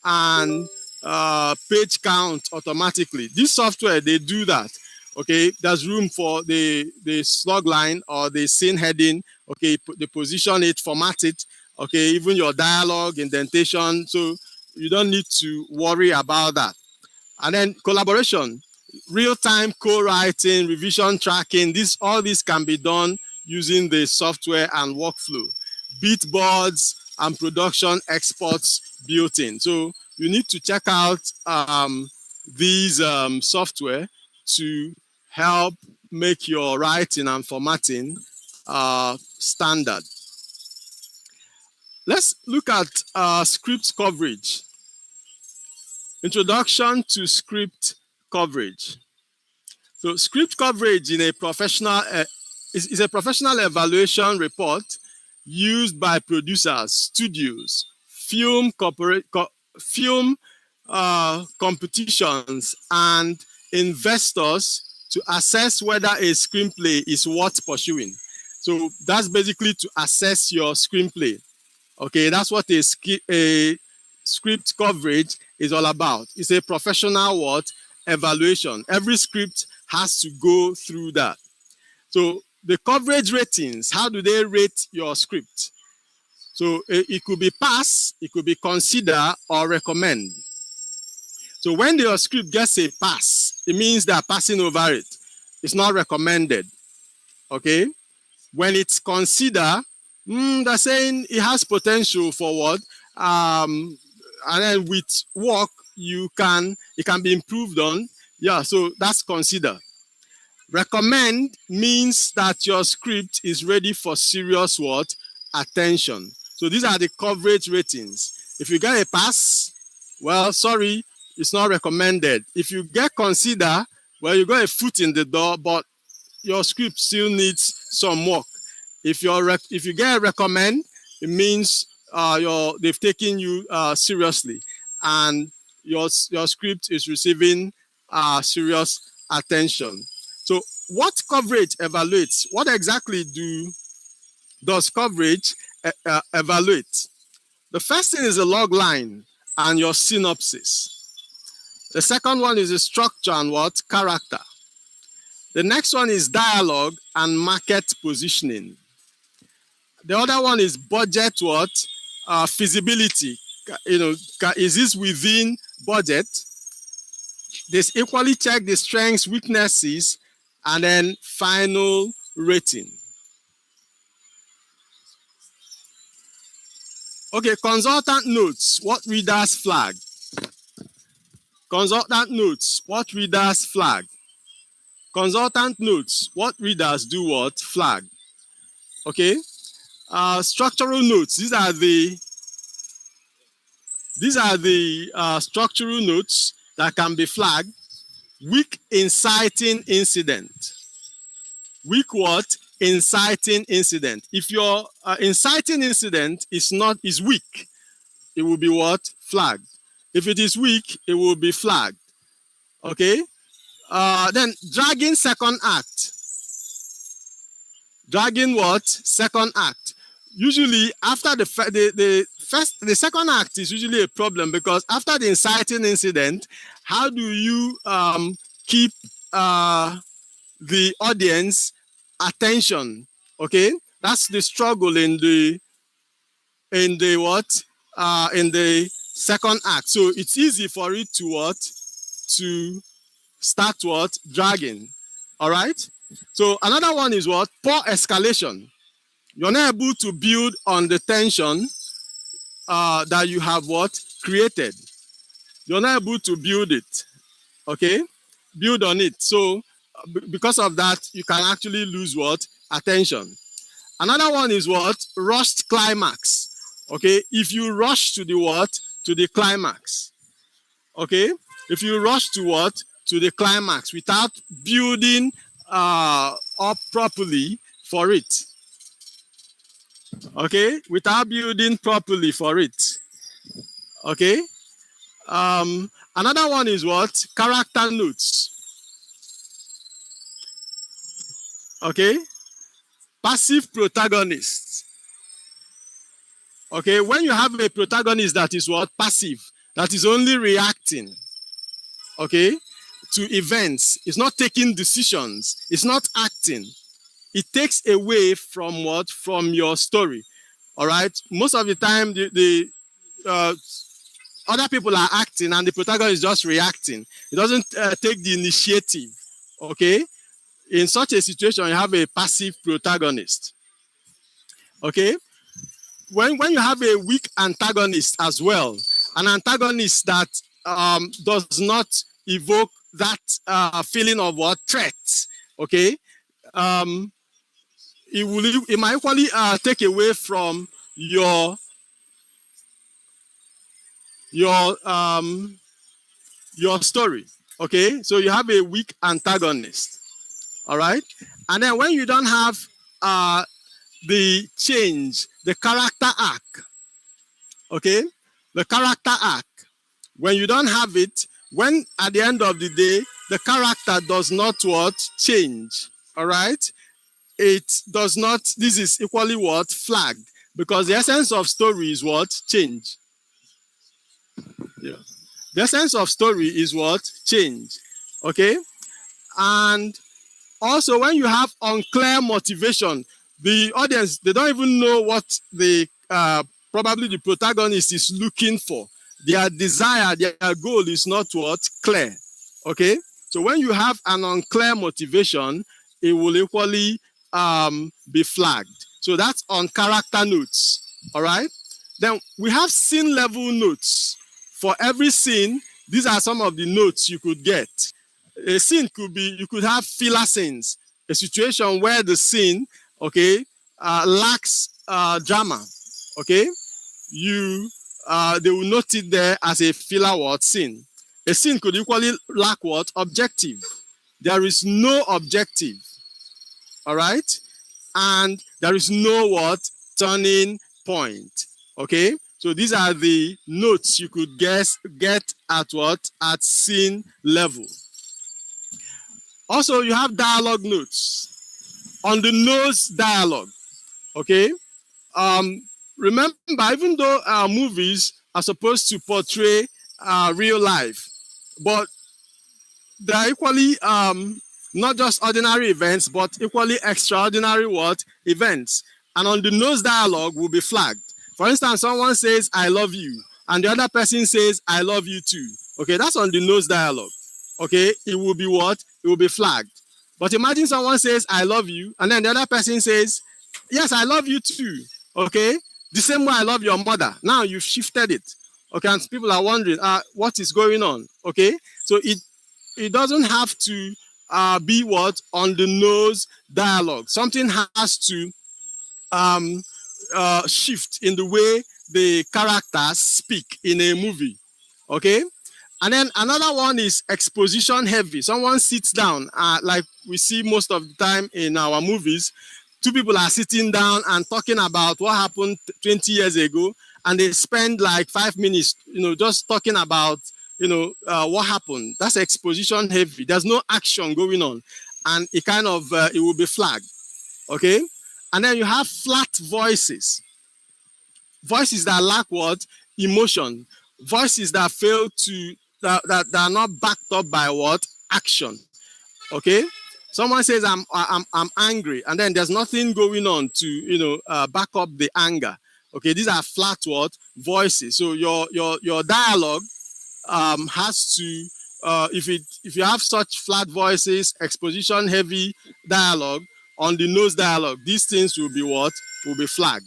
and page count automatically. This software, they do that. Okay, there's room for the slug line or the scene heading. Okay, they position it, format it. Okay, even your dialogue indentation. So you don't need to worry about that. And then collaboration, real-time co-writing, revision tracking. All this can be done using the software and workflow. Beat boards and production exports built in. So you need to check out these software to help make your writing and formatting standard. Let's look at script coverage. Introduction to script coverage. So script coverage in a professional is a professional evaluation report used by producers, studios, film competitions, and investors to assess whether a screenplay is worth pursuing. So that's basically to assess your screenplay. Okay, that's what a script coverage is all about. It's a professional evaluation. Every script has to go through that. So the coverage ratings, how do they rate your script? So it could be pass, it could be consider, or recommend. So when your script gets a pass, it means they're passing over it. It's not recommended. Okay? When it's consider, they're saying it has potential for what? And then with work, it can be improved on. Yeah, so that's consider. Recommend means that your script is ready for serious attention. So these are the coverage ratings. If you get a pass, well, sorry, it's not recommended. If you get consider, well, you got a foot in the door, but your script still needs some work. If you get a recommend, it means they've taken you seriously, and your script is receiving serious attention. So what coverage evaluates? What exactly does coverage evaluate? The first thing is a log line and your synopsis. The second one is the structure and character. The next one is dialogue and market positioning. The other one is budget feasibility. Is this within budget? This equally check the strengths, weaknesses, and then final rating. Okay, consultant notes, what readers flag? Consultant notes, what readers flag? Consultant notes, what readers do flag? Okay, structural notes, these are the structural notes that can be flagged. Weak inciting incident. Weak inciting incident. If your inciting incident is weak, it will be what? Flagged. If it is weak, it will be flagged. Okay? Then dragging second act. Dragging what? Second act. Usually after the second act is usually a problem, because after the inciting incident, how do you keep the audience attention? Okay, that's the struggle in the what? In the second act. So it's easy for it to what? To start what? Dragging. All right. So another one is what? Poor escalation. You're not able to build on the tension that you have what? Created. You're not able to build it. Okay? Build on it. So because of that, you can actually lose what? Attention. Another one is what? Rushed climax. Okay? If you rush to the what? To the climax. Okay? If you rush to what? To the climax without building up properly for it. Okay? Without building properly for it. Okay? Another one is what? Character notes. Okay? Passive protagonist. Okay? When you have a protagonist that is what? Passive. That is only reacting. Okay? To events. It's not taking decisions. It's not acting. It takes away from what? From your story. All right? Most of the time, the other people are acting and the protagonist is just reacting. It doesn't take the initiative. Okay? In such a situation, you have a passive protagonist. Okay? When you have a weak antagonist as well, an antagonist that does not evoke that feeling of what? Threat. Okay? It might equally take away from your story. Okay, so you have a weak antagonist. All right, and then when you don't have the change, the character arc. Okay, the character arc. When you don't have it, when at the end of the day the character does not what? Change. All right, it does not. This is equally what? Flagged, because the essence of story is what? Change. Yeah. The essence of story is what? Change. Okay? And also when you have unclear motivation, the audience, they don't even know what the probably the protagonist is looking for. Their desire, their goal is not what? Clear. Okay? So when you have an unclear motivation, it will equally be flagged. So that's on character notes. All right? Then we have scene level notes. For every scene, these are some of the notes you could get. A scene could be, you could have filler scenes, a situation where the scene, okay, lacks drama, okay. They will note it there as a filler word scene. A scene could equally lack what? Objective. There is no objective, all right, and there is no what? Turning point, okay. So these are the notes you could get at what? At scene level. Also, you have dialogue notes. On the nose dialogue, okay? Remember, even though movies are supposed to portray real life, but they are equally not just ordinary events, but equally extraordinary what? Events. And on the nose dialogue will be flagged. For instance, someone says, I love you, and the other person says, I love you too. Okay, that's on the nose dialogue. Okay, it will be what? It will be flagged. But imagine someone says, I love you, and then the other person says, yes, I love you too. Okay, the same way I love your mother. Now you've shifted it. Okay, and people are wondering, what is going on? Okay, so it doesn't have to be what? On the nose dialogue. Something has to shift in the way the characters speak in a movie. Okay, and then another one is exposition heavy. Someone sits down, like we see most of the time in our movies. Two people are sitting down and talking about what happened 20 years ago, and they spend like 5 minutes, just talking about, what happened. That's exposition heavy. There's no action going on, and it kind of, it will be flagged, okay? And then you have flat voices. Voices that lack what? Emotion. Voices that fail to, that are not backed up by what? Action. Okay, someone says I'm angry, and then there's nothing going on to back up the anger. Okay, these are flat what? Voices. So your dialogue has to, if you have such flat voices, exposition heavy dialogue, on the nose dialogue, these things will be what? Will be flagged.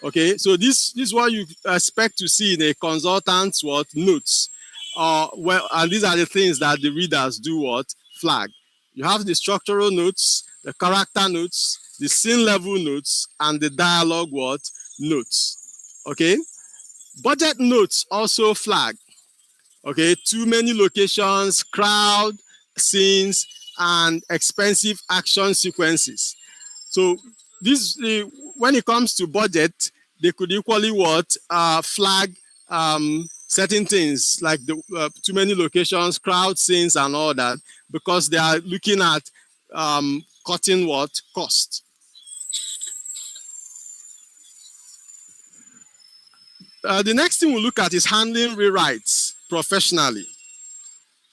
Okay, so this is what you expect to see in a consultant's what? Notes. Well, and these are the things that the readers do what? Flag. You have the structural notes, the character notes, the scene level notes, and the dialogue what? Notes. Okay, budget notes also flag. Okay, too many locations, crowd, scenes, and expensive action sequences. So this, when it comes to budget, they could equally what? Flag certain things like the too many locations, crowd, scenes, and all that, because they are looking at cutting what? Cost. The next thing we'll look at is handling rewrites professionally.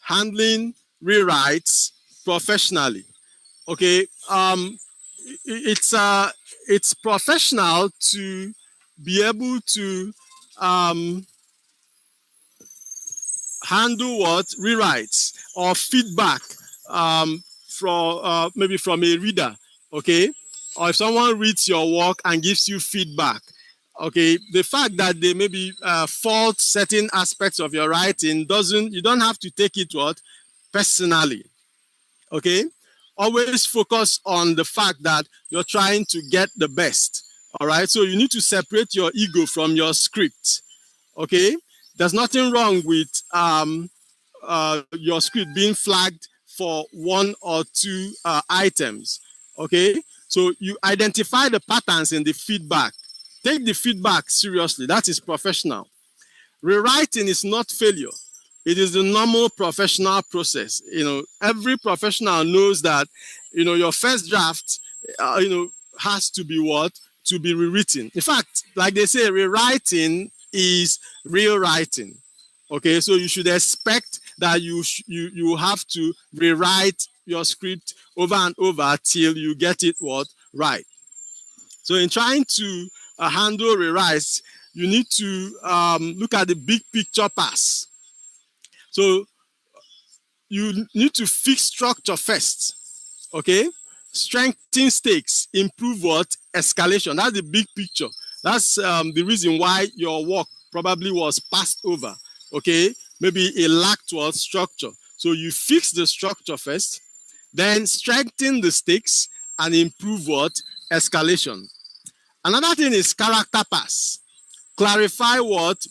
Handling rewrites professionally. Okay, it's professional to be able to handle what? Rewrites or feedback from maybe from a reader, okay? Or if someone reads your work and gives you feedback, okay, the fact that they maybe fault certain aspects of your writing you don't have to take it what? Personally, okay? Always focus on the fact that you're trying to get the best, all right? So you need to separate your ego from your script, okay? There's nothing wrong with your script being flagged for one or two items, okay? So you identify the patterns in the feedback. Take the feedback seriously. That is professional. Rewriting is not failure. It is the normal professional process. Every professional knows that, your first draft, has to be what? To be rewritten. In fact, like they say, rewriting is real writing. Okay, so you should expect that you have to rewrite your script over and over till you get it what? Right. So in trying to handle rewrites, you need to look at the big picture pass. So you need to fix structure first, okay? Strengthen stakes, improve what? Escalation. That's the big picture. That's the reason why your work probably was passed over, okay? Maybe it lacked what? Structure. So you fix the structure first, then strengthen the stakes and improve what? Escalation. Another thing is character pass. Clarify what?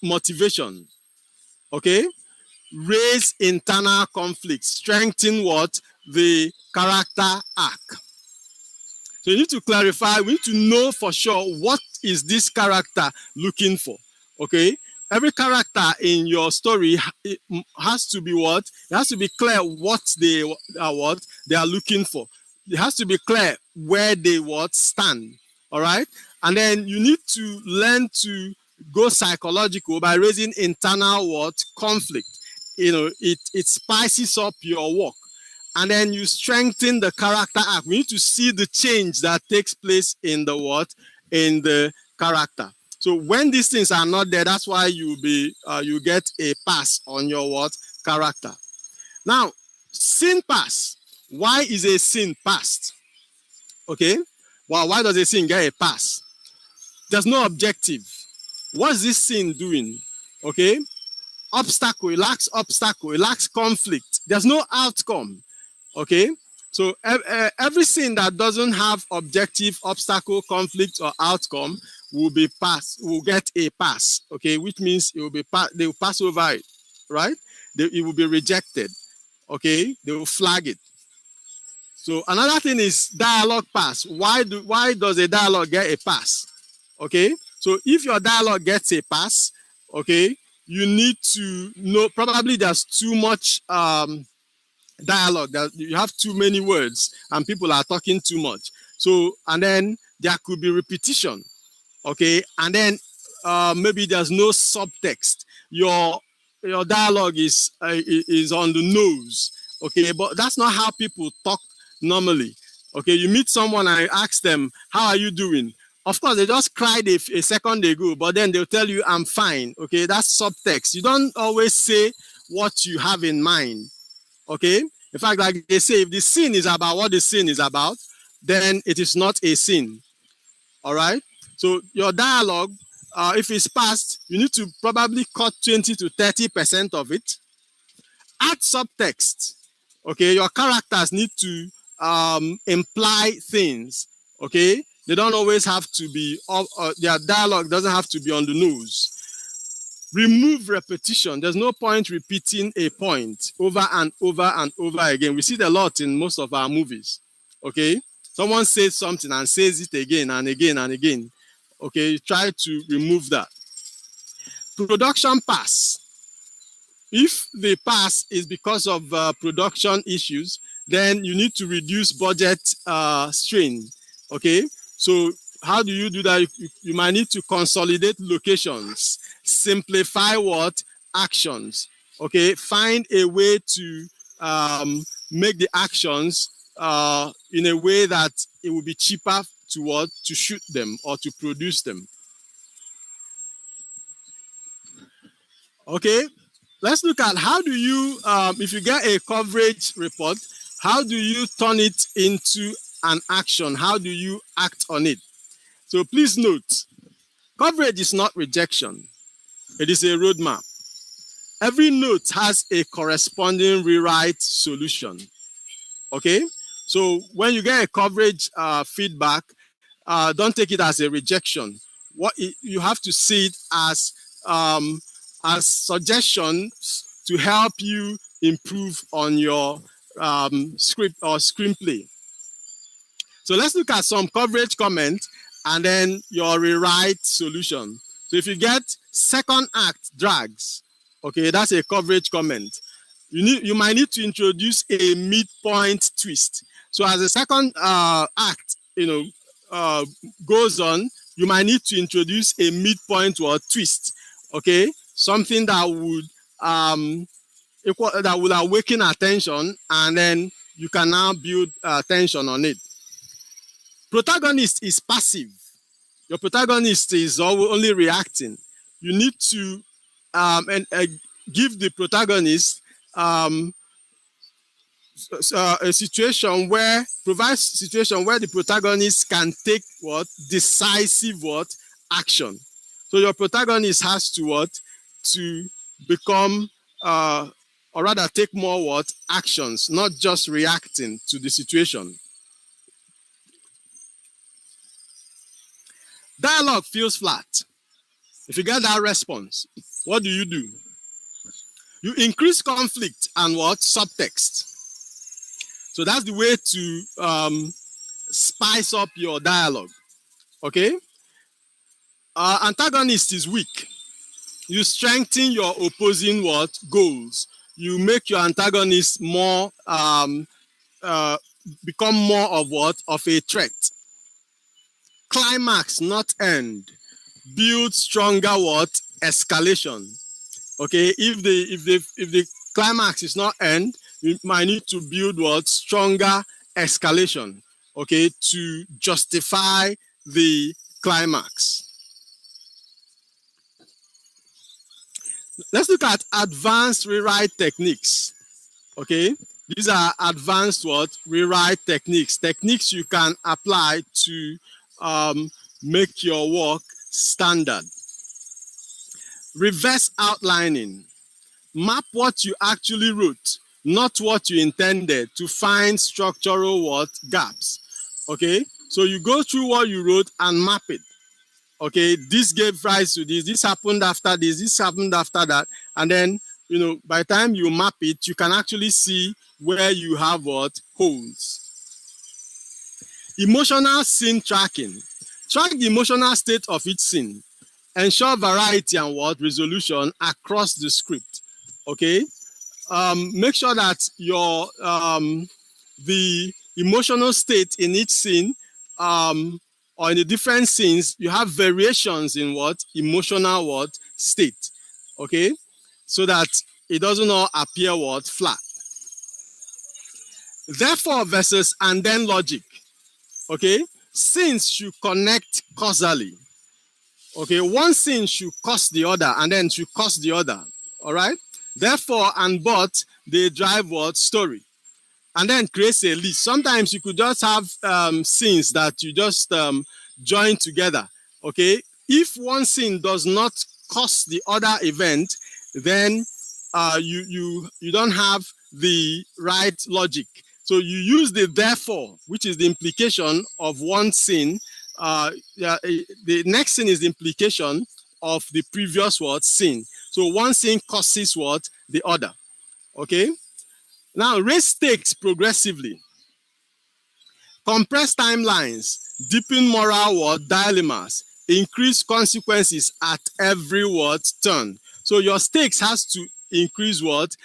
Motivation, okay? Raise internal conflict, strengthen what? The character arc. So you need to clarify, we need to know for sure what is this character looking for, okay? Every character in your story has to be what? It has to be clear what they are looking for. It has to be clear where they stand, all right? And then you need to learn to go psychological by raising internal conflict. It spices up your work. And then you strengthen the character arc. We need to see the change that takes place in the character. So when these things are not there, that's why you get a pass on your character. Now, scene pass. Why is a scene passed? Okay. Well, why does a scene get a pass? There's no objective. What's this scene doing? Okay. Obstacle, it lacks conflict. There's no outcome. Okay, so every scene that doesn't have objective, obstacle, conflict, or outcome will get a pass. Okay, which means it will be they will pass over it, right? It will be rejected. Okay, they will flag it. So another thing is dialogue pass. Why does a dialogue get a pass? Okay, so if your dialogue gets a pass, okay, you need to know, probably there's too much dialogue, that you have too many words and people are talking too much. So, and then there could be repetition, okay, and then maybe there's no subtext. Your dialogue is on the nose, okay, but that's not how people talk normally. Okay, you meet someone and you ask them, how are you doing? Of course, they just cried a second ago, but then they'll tell you, I'm fine. Okay, that's subtext. You don't always say what you have in mind. Okay, in fact, like they say, if the scene is about what the scene is about, then it is not a scene. All right, so your dialogue, if it's passed, you need to probably cut 20 to 30% of it. Add subtext. Okay, your characters need to imply things. Okay, they don't always have to be, their dialogue doesn't have to be on the nose. Remove repetition. There's no point repeating a point over and over and over again. We see it a lot in most of our movies. Okay, someone says something and says it again and again and again. Okay, try to remove that. Production pass. If the pass is because of production issues, then you need to reduce budget strain. Okay, so how do you do that? You might need to consolidate locations, simplify what? Actions. Okay, find a way to make the actions in a way that it will be cheaper to what? To shoot them or to produce them. Okay, let's look at how do you, if you get a coverage report, how do you turn it into an action? How do you act on it? So please note, coverage is not rejection. It is a roadmap. Every note has a corresponding rewrite solution. Okay, so when you get a coverage feedback, don't take it as a rejection. You have to see it as suggestions to help you improve on your script or screenplay. So let's look at some coverage comments and then your rewrite solution. So if you get second act drags, okay, that's a coverage comment. You might need to introduce a midpoint twist. So as the second act, goes on, you might need to introduce a midpoint or twist. Okay, something that would awaken attention, and then you can now build tension on it. Protagonist is passive. Your protagonist is only reacting. You need to give the protagonist a situation where the protagonist can take what? Decisive what? Action. So your protagonist has to what? To become or rather take more what? Actions, not just reacting to the situation. Dialogue feels flat. If you get that response, what do? You increase conflict and what? Subtext. So that's the way to spice up your dialogue. Okay? Antagonist is weak. You strengthen your opposing what? Goals. You make your antagonist more become more of what? Of a threat. Climax, not end. Build stronger what? Escalation. Okay, if the climax is not end, you might need to build what? Stronger escalation. Okay, to justify the climax. Let's look at advanced rewrite techniques. Okay, these are advanced what? Rewrite techniques. Techniques you can apply to make your work standard. Reverse outlining. Map what you actually wrote, not what you intended, to find structural what? Gaps. Okay, so you go through what you wrote and map it. Okay, this gave rise to this happened after this happened after that, and then by the time you map it, you can actually see where you have what? Holes. Emotional scene tracking. Track the emotional state of each scene. Ensure variety and what resolution across the script. Okay. Make sure that your the emotional state in each scene or in the different scenes, you have variations in what emotional what state. Okay, so that it doesn't all appear what flat. Therefore versus and then logic. Okay, scenes should connect causally. Okay, one scene should cause the other and then should cause the other. All right. Therefore and but they drive what story. And then creates a list. Sometimes you could just have scenes that you just join together. Okay, if one scene does not cause the other event, then you don't have the right logic. So you use the therefore, which is the implication of one scene. The next scene is the implication of the previous what scene. So one scene causes what the other. Okay. Now raise stakes progressively. Compress timelines, deepen moral what dilemmas, increase consequences at every what turn. So your stakes has to increase what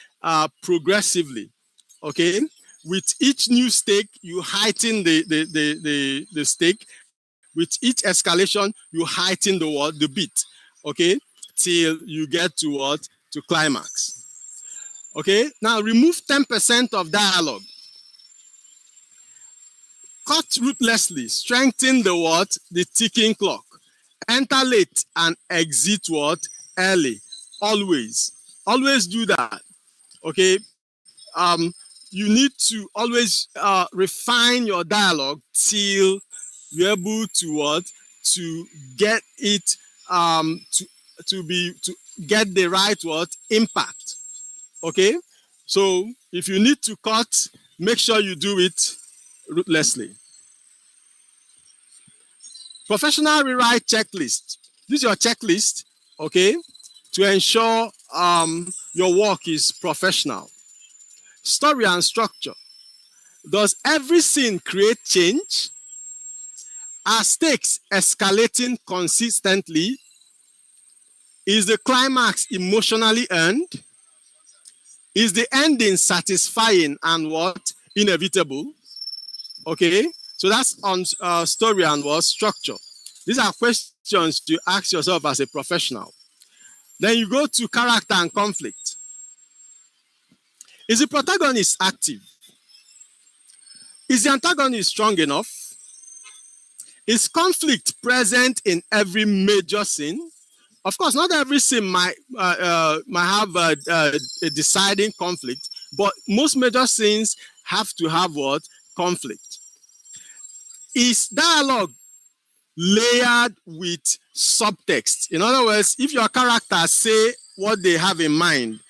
progressively. Okay, with each new stake, you heighten the stake. With each escalation, you heighten the what the beat. Okay, till you get to what to climax. Okay, now remove 10% of dialogue. Cut ruthlessly, strengthen the what? The ticking clock. Enter late and exit what? Early. Always. Always do that. Okay. You need to always refine your dialogue till you're able to what? To get it to get the right what? Impact. Okay. So if you need to cut, make sure you do it ruthlessly. Professional rewrite checklist. This is your checklist, okay, to ensure your work is professional. Story and structure. Does every scene create change? Are stakes escalating consistently? Is the climax emotionally earned? Is the ending satisfying and what? Inevitable? Okay, so that's on story and what? Structure. These are questions to ask yourself as a professional. Then you go to character and conflict. Is the protagonist active? Is the antagonist strong enough? Is conflict present in every major scene? Of course, not every scene might have a deciding conflict, but most major scenes have to have what? Conflict. Is dialogue layered with subtext? In other words, if your characters say what they have in mind,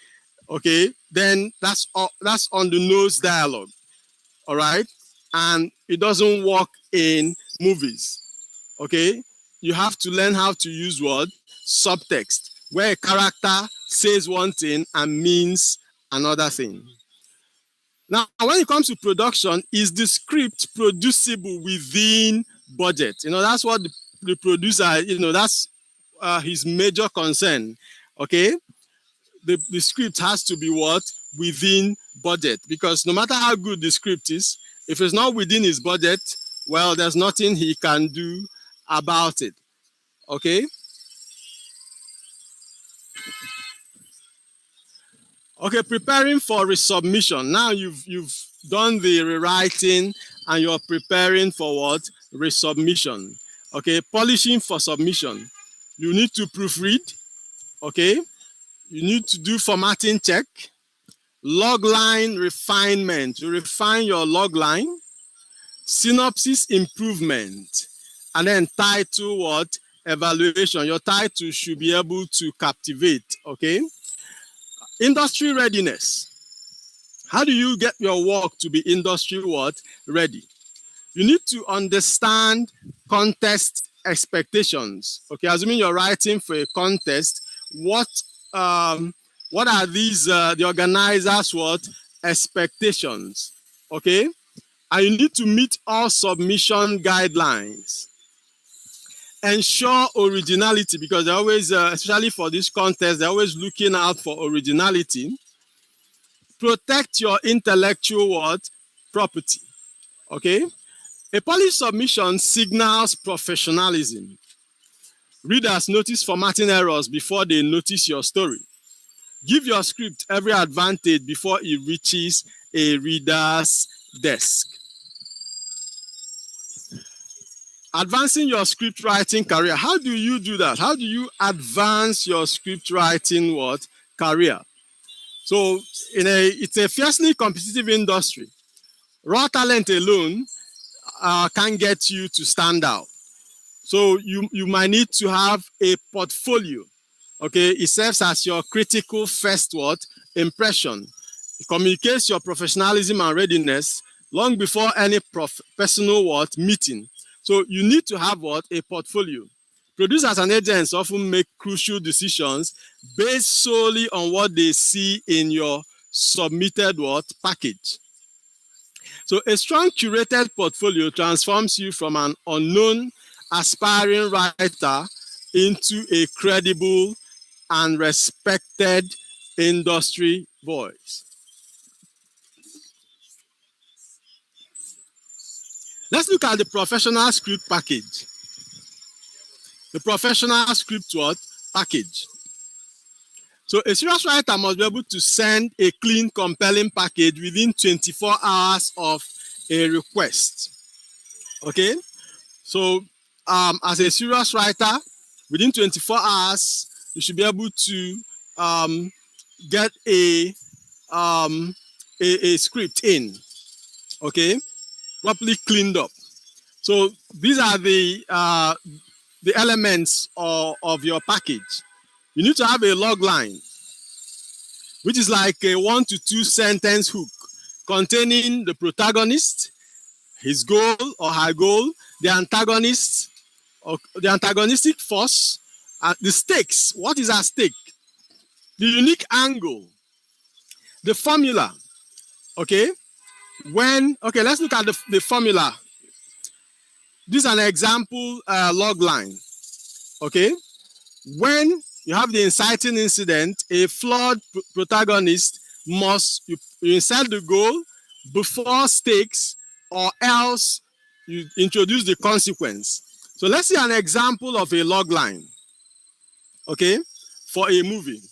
okay, then that's on the nose dialogue, all right, and it doesn't work in movies. Okay, you have to learn how to use what? Subtext, where a character says one thing and means another thing. Now, when it comes to production, is the script producible within budget? That's what the producer, that's his major concern. Okay, the script has to be what? Within budget, because no matter how good the script is, if it's not within his budget, well, there's nothing he can do about it. Okay. Okay, preparing for resubmission. Now you've done the rewriting and you're preparing for what? Resubmission. Okay, polishing for submission. You need to proofread. Okay, you need to do formatting check. Logline refinement. You refine your logline. Synopsis improvement. And then title what? Evaluation. Your title should be able to captivate. Okay. Industry readiness. How do you get your work to be industry what? Ready? You need to understand contest expectations. Okay, assuming you're writing for a contest, what are these the organizers what? Expectations? Okay, And you need to meet all submission guidelines. Ensure originality, because they're always, especially for this contest, they're always looking out for originality. Protect your intellectual property. Okay? A polished submission signals professionalism. Readers notice formatting errors before they notice your story. Give your script every advantage before it reaches a reader's desk. Advancing your script writing career. How do you do that? How do you advance your script writing career? So it's a fiercely competitive industry. Raw talent alone can't get you to stand out. So you might need to have a portfolio. Okay, it serves as your critical first impression. It communicates your professionalism and readiness long before any personal meeting. So you need to have a portfolio. Producers and agents often make crucial decisions based solely on what they see in your submitted package. So a strong curated portfolio transforms you from an unknown aspiring writer into a credible and respected industry voice. Let's look at the professional script package. The professional script package. So a serious writer must be able to send a clean, compelling package within 24 hours of a request. Okay? So as a serious writer, within 24 hours, you should be able to get a script in, okay, properly cleaned up. So these are the elements of your package. You need to have a log line, which is like a 1 to 2 sentence hook containing the protagonist, his goal or her goal, the antagonist, or the antagonistic force, the stakes. What is at stake? The unique angle, the formula. Okay, let's look at the formula. This is an example log line. Okay, when you have the inciting incident, a flawed protagonist must you insert the goal before stakes, or else you introduce the consequence. So let's see an example of a log line, okay, for a movie.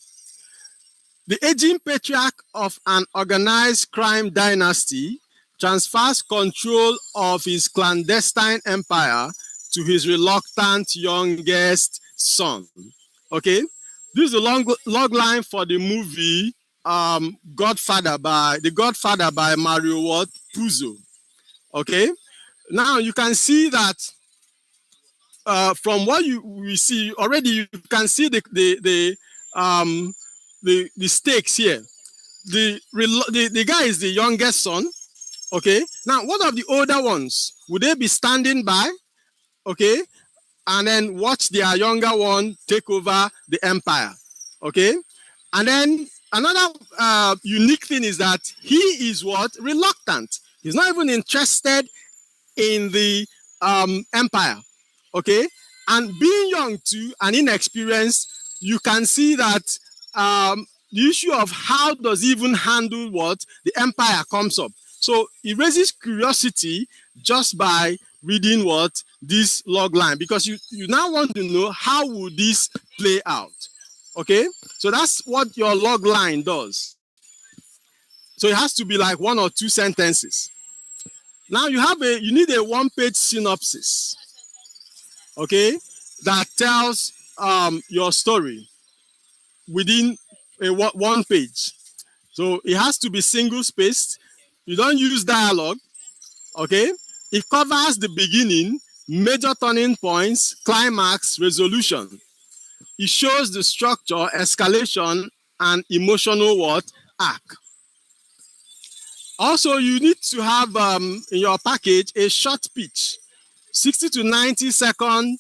The aging patriarch of an organized crime dynasty transfers control of his clandestine empire to his reluctant youngest son. Okay, this is the log line for the movie Godfather by Mario Puzo. Okay, now you can see that from what we see already, you can see the stakes here. The guy is the youngest son. Okay, now what of the older ones? Would they be standing by? Okay, and then watch their younger one take over the empire. Okay, and then another unique thing is that he is reluctant. He's not even interested in the empire. Okay, and being young too and inexperienced, you can see that the issue of how does he even handle the empire comes up. So it raises curiosity just by reading this log line, because you now want to know how would this play out. Okay, so that's what your log line does. So it has to be like 1 or 2 sentences. Now you need a 1-page synopsis, okay, that tells your story within a 1 page. So it has to be single-spaced. You don't use dialogue, okay? It covers the beginning, major turning points, climax, resolution. It shows the structure, escalation, and emotional arc. Also, you need to have in your package a short pitch, 60 to 90 second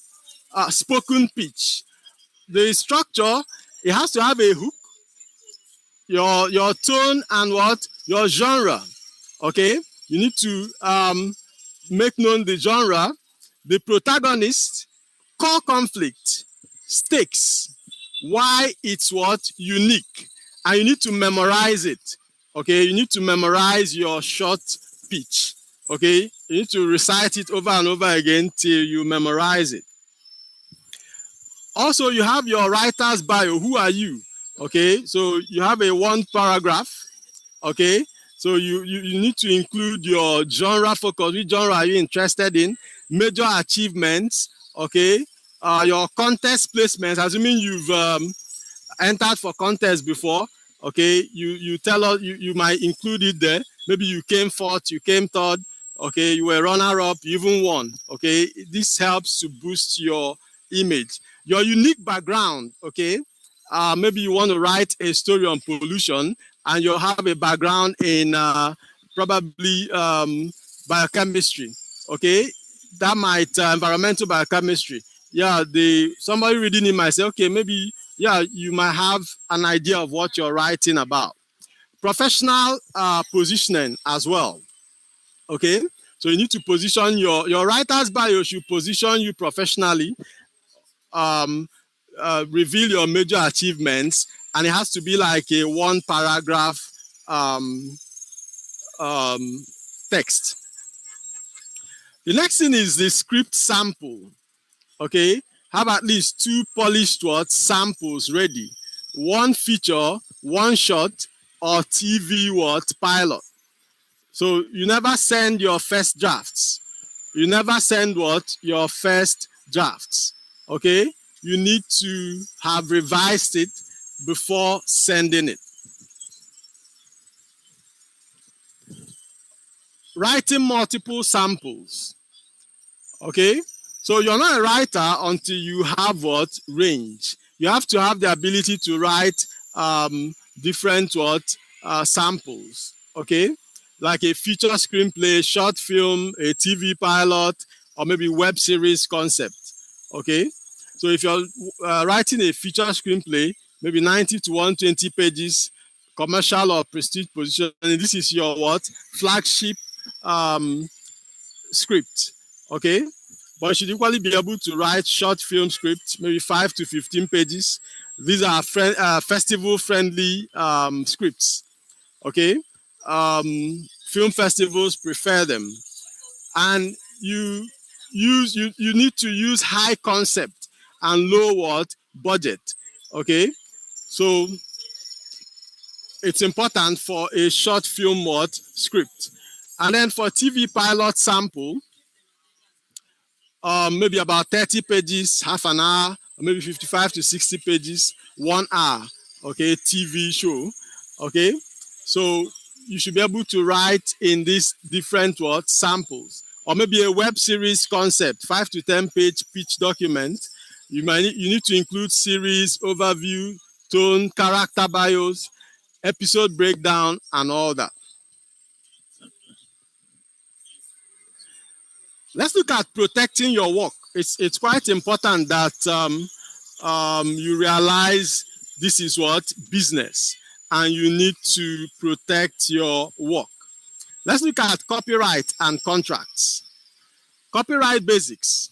spoken pitch. The structure, it has to have a hook, your tone, and your genre. Okay, You need to make known the genre, the protagonist, core conflict, stakes, why it's what unique, and you need to memorize it. Okay, you need to memorize your short pitch. Okay, you need to recite it over and over again till you memorize it. Also, you have your writer's bio. Who are you? Okay, so you have a one paragraph. Okay, so you need to include your genre focus. Which genre are you interested in? Major achievements. Okay, your contest placements, assuming you've entered for contest before. Okay, you tell us, you might include it there. Maybe you came fourth, you came third. Okay, you were runner up, you even won. Okay, this helps to boost your image. Your unique background. Okay, maybe you want to write a story on pollution and you have a background in probably biochemistry. Okay, that might environmental biochemistry. Yeah, somebody reading it might say, okay, maybe yeah, you might have an idea of what you're writing about. Professional positioning as well. Okay, so you need to position your writer's bio should position you professionally. Reveal your major achievements, and it has to be like a one paragraph text. The next thing is the script sample. Okay, have at least 2 polished samples ready. One feature, one shot, or TV pilot. So you never send your first drafts. You never send your first drafts. Okay, you need to have revised it before sending it. Writing multiple samples. Okay, so you're not a writer until you have range. You have to have the ability to write different samples. Okay, like a feature screenplay, short film, a TV pilot, or maybe web series concept. Okay, so if you're writing a feature screenplay, maybe 90 to 120 pages, commercial or prestige position, and this is your flagship script. Okay, but you should equally be able to write short film scripts, maybe 5 to 15 pages. These are festival friendly scripts. Okay, film festivals prefer them, and you need to use high concept and low budget. Okay, so it's important for a short film script. And then for TV pilot sample, maybe about 30 pages, half an hour, or maybe 55 to 60 pages, 1 hour. Okay, TV show. Okay, so you should be able to write in these different samples, or maybe a web series concept, 5 to 10 page pitch document. You need to include series overview, tone, character bios, episode breakdown, and all that. Let's look at protecting your work. It's quite important that you realize this is business, and you need to protect your work. Let's look at copyright and contracts. Copyright basics.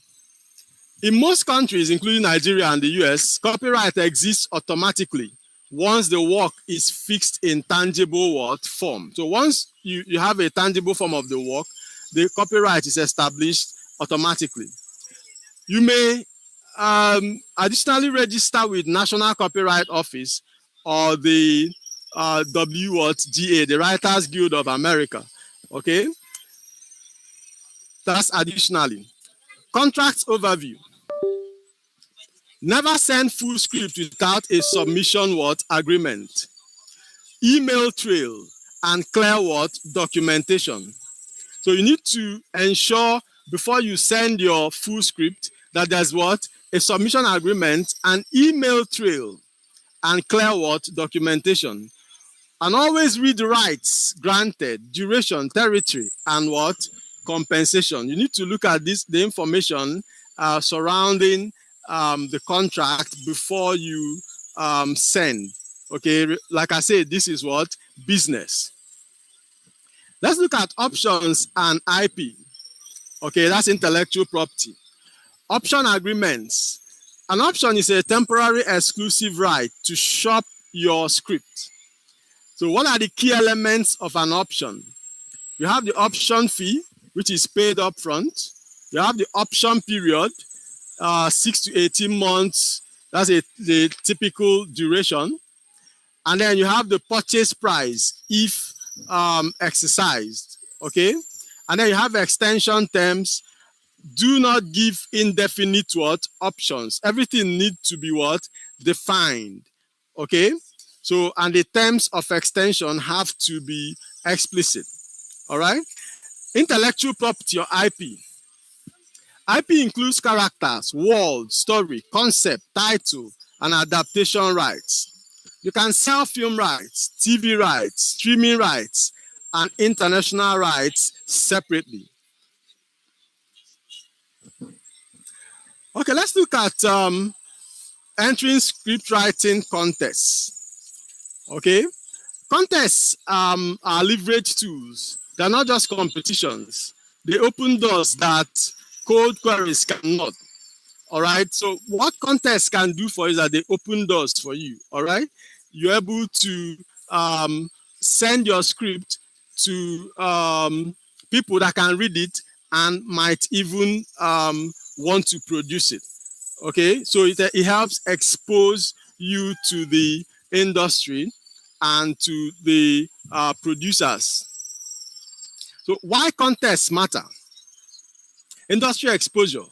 In most countries, including Nigeria and the US, copyright exists automatically once the work is fixed in tangible form. So once you have a tangible form of the work, the copyright is established automatically. You may additionally register with National Copyright Office or the WGA, the Writers Guild of America. Okay, that's additionally. Contract overview. Never send full script without a submission agreement. Email trail and clear documentation. So you need to ensure before you send your full script that there's a submission agreement, an email trail, and clear documentation. And always read the rights granted, duration, territory, and compensation. You need to look at the information surrounding the contract before you send. Okay, like I said, this is business. Let's look at options and IP. Okay, that's intellectual property. Option agreements. An option is a temporary exclusive right to shop your script. So what are the key elements of an option? You have the option fee, which is paid upfront. You have the option period, 6 to 18 months. That's the typical duration. And then you have the purchase price if exercised. Okay. And then you have extension terms. Do not give indefinite what options. Everything needs to be what defined. Okay. So, and the terms of extension have to be explicit. All right. Intellectual property or IP. IP includes characters, world, story, concept, title, and adaptation rights. You can sell film rights, TV rights, streaming rights, and international rights separately. Okay, let's look at entering script writing contests. Okay, contests are leverage tools. They're not just competitions. They open doors that cold queries cannot. All right. So what contests can do for you is that they open doors for you. All right. You're able to send your script to people that can read it and might even want to produce it. Okay. So it helps expose you to the industry and to the producers. So why contests matter? Industry exposure.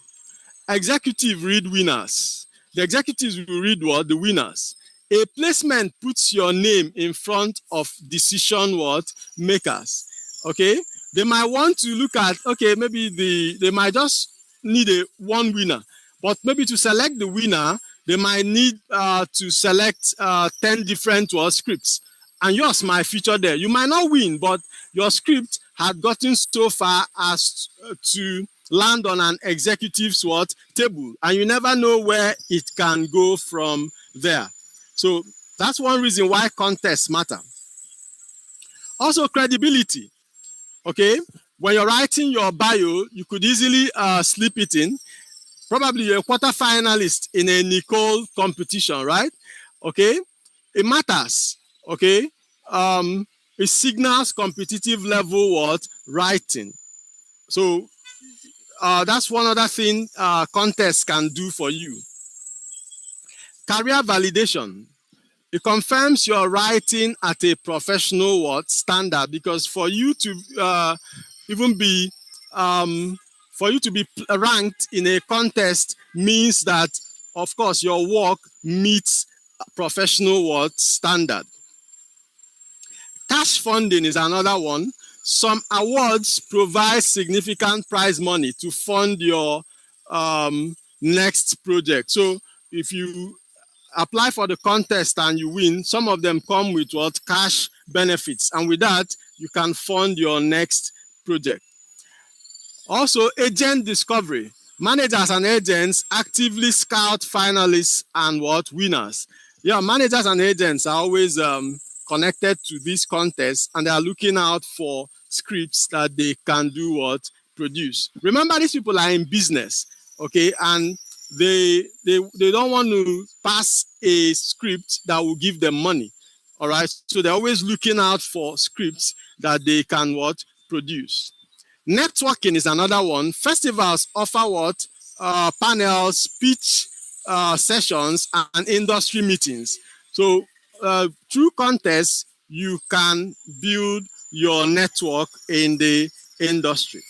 Executive read winners. The executives will read what? The winners. A placement puts your name in front of decision what? Makers. Okay? They might want to look at, okay, maybe they might just need one winner. But maybe to select the winner, they might need to select 10 different scripts. And yours might feature there. You might not win, but your script had gotten so far as to land on an executive's table, and you never know where it can go from there. So that's one reason why contests matter. Also, credibility. Okay, when you're writing your bio, you could easily slip it in. Probably you're a quarter finalist in a Nicole competition, right? Okay, it matters. Okay, it signals competitive level writing. So that's one other thing contests can do for you. Career validation. It confirms your writing at a professional standard, because for you to even be ranked in a contest means that, of course, your work meets professional standard. Cash funding is another one. Some awards provide significant prize money to fund your next project. So if you apply for the contest and you win, some of them come with cash benefits, and with that you can fund your next project. Also, agent discovery. Managers and agents actively scout finalists and winners. Yeah, managers and agents are always connected to this contest, and they are looking out for scripts that they can do produce. Remember, these people are in business, okay, and they don't want to pass a script that will give them money. All right, so they're always looking out for scripts that they can produce. Networking is another one. Festivals offer panels, pitch sessions, and industry meetings. So through contests, you can build your network in the industry.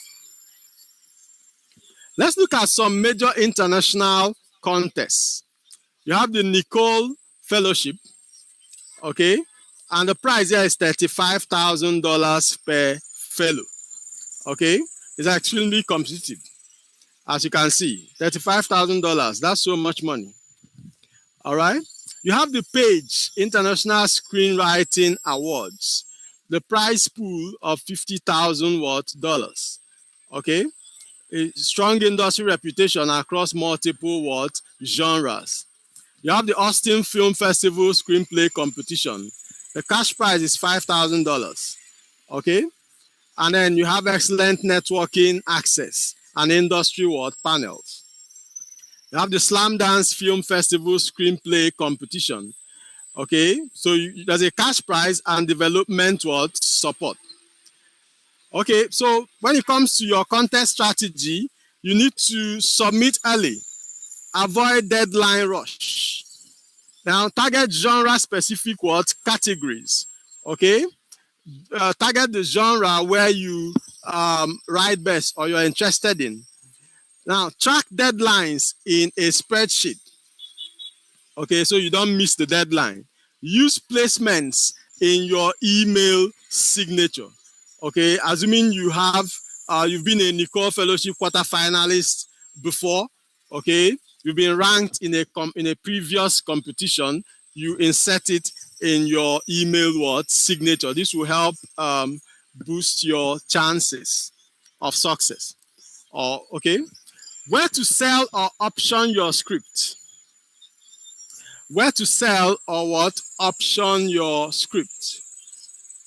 Let's look at some major international contests. You have the Nicole Fellowship, okay, and the price here is $35,000 per fellow, okay. It's extremely competitive, as you can see. $35,000, that's so much money. All right. You have the Page International Screenwriting Awards, the prize pool of $50,000, okay. A strong industry reputation across multiple genres. You have the Austin Film Festival Screenplay competition. The cash prize is $5,000, okay. And then you have excellent networking access and industry what panels. You have the Slam Dance Film Festival Screenplay competition. Okay, so there's a cash prize and development what support. Okay, so when it comes to your content strategy, you need to submit early, avoid deadline rush. Now, target genre-specific what categories. Okay, target the genre where you write best or you're interested in. Now, track deadlines in a spreadsheet. Okay, so you don't miss the deadline. Use placements in your email signature. Okay, assuming you have you've been a Nicole Fellowship quarterfinalist before. Okay, you've been ranked in a previous competition. You insert it in your email word signature. This will help boost your chances of success. Okay, where to sell or option your script. Where to sell or what option your script.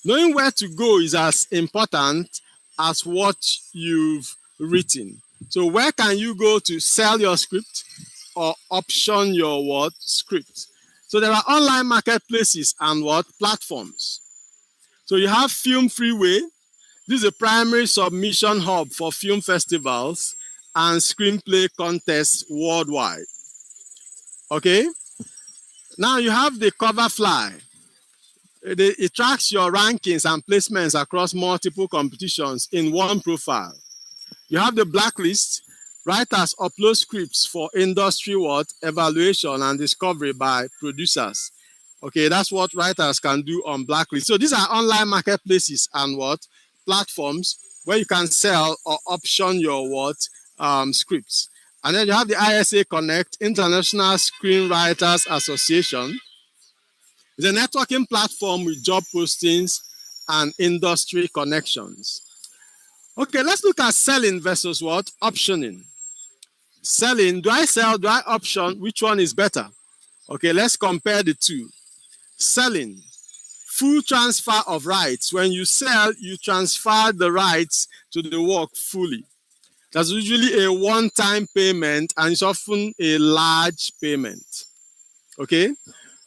Knowing where to go is as important as what you've written. So where can you go to sell your script or option your what script? So there are online marketplaces and what platforms. So you have Film Freeway. This is a primary submission hub for film festivals and screenplay contests worldwide. Okay. Now you have the Coverfly. It tracks your rankings and placements across multiple competitions in one profile. You have the Blacklist. Writers upload scripts for industry what evaluation and discovery by producers. Okay, that's what writers can do on Blacklist. So these are online marketplaces and what platforms where you can sell or option your what scripts. And then you have the ISA Connect, International Screenwriters Association. It's a networking platform with job postings and industry connections. Okay, let's look at selling versus what? Optioning. Selling, do I sell, do I option? Which one is better? Okay, let's compare the two. Selling, full transfer of rights. When you sell, you transfer the rights to the work fully. That's usually a one-time payment and it's often a large payment. Okay?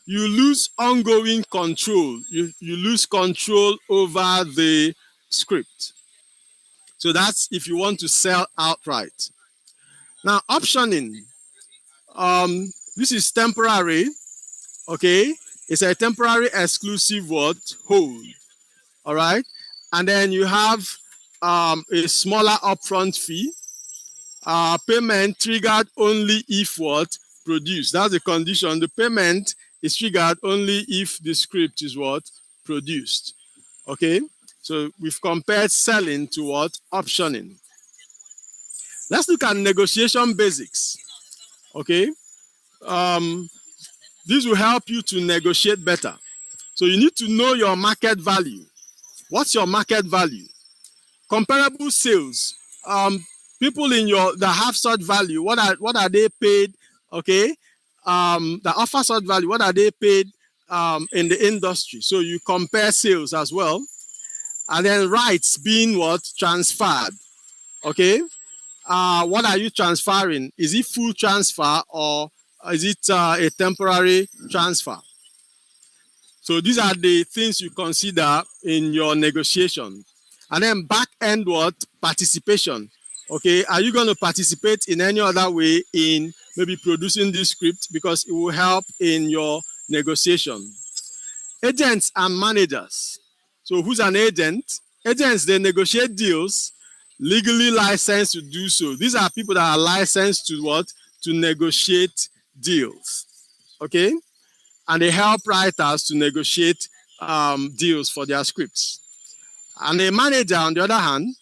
You lose ongoing control. You lose control over the script. So that's if you want to sell outright. Now, optioning. This is temporary. Okay? It's a temporary exclusive what? Hold. All right? And then you have a smaller upfront fee. Payment triggered only if what? Produced. That's the condition. The payment is triggered only if the script is what? Produced. Okay? So we've compared selling to what? Optioning. Let's look at negotiation basics. Okay? This will help you to negotiate better. So you need to know your market value. What's your market value? Comparable sales. People in that have such value, what are they paid? Okay, that offer such value, what are they paid in the industry? So you compare sales as well, and then rights being what? Transferred. Okay, what are you transferring? Is it full transfer or is it a temporary transfer? So these are the things you consider in your negotiation. And then back end what? Participation. Okay, are you going to participate in any other way in maybe producing this script because it will help in your negotiation? Agents and managers. So who's an agent? Agents, they negotiate deals, legally licensed to do so. These are people that are licensed to what? To negotiate deals. Okay? And they help writers to negotiate deals for their scripts. And a manager, on the other hand,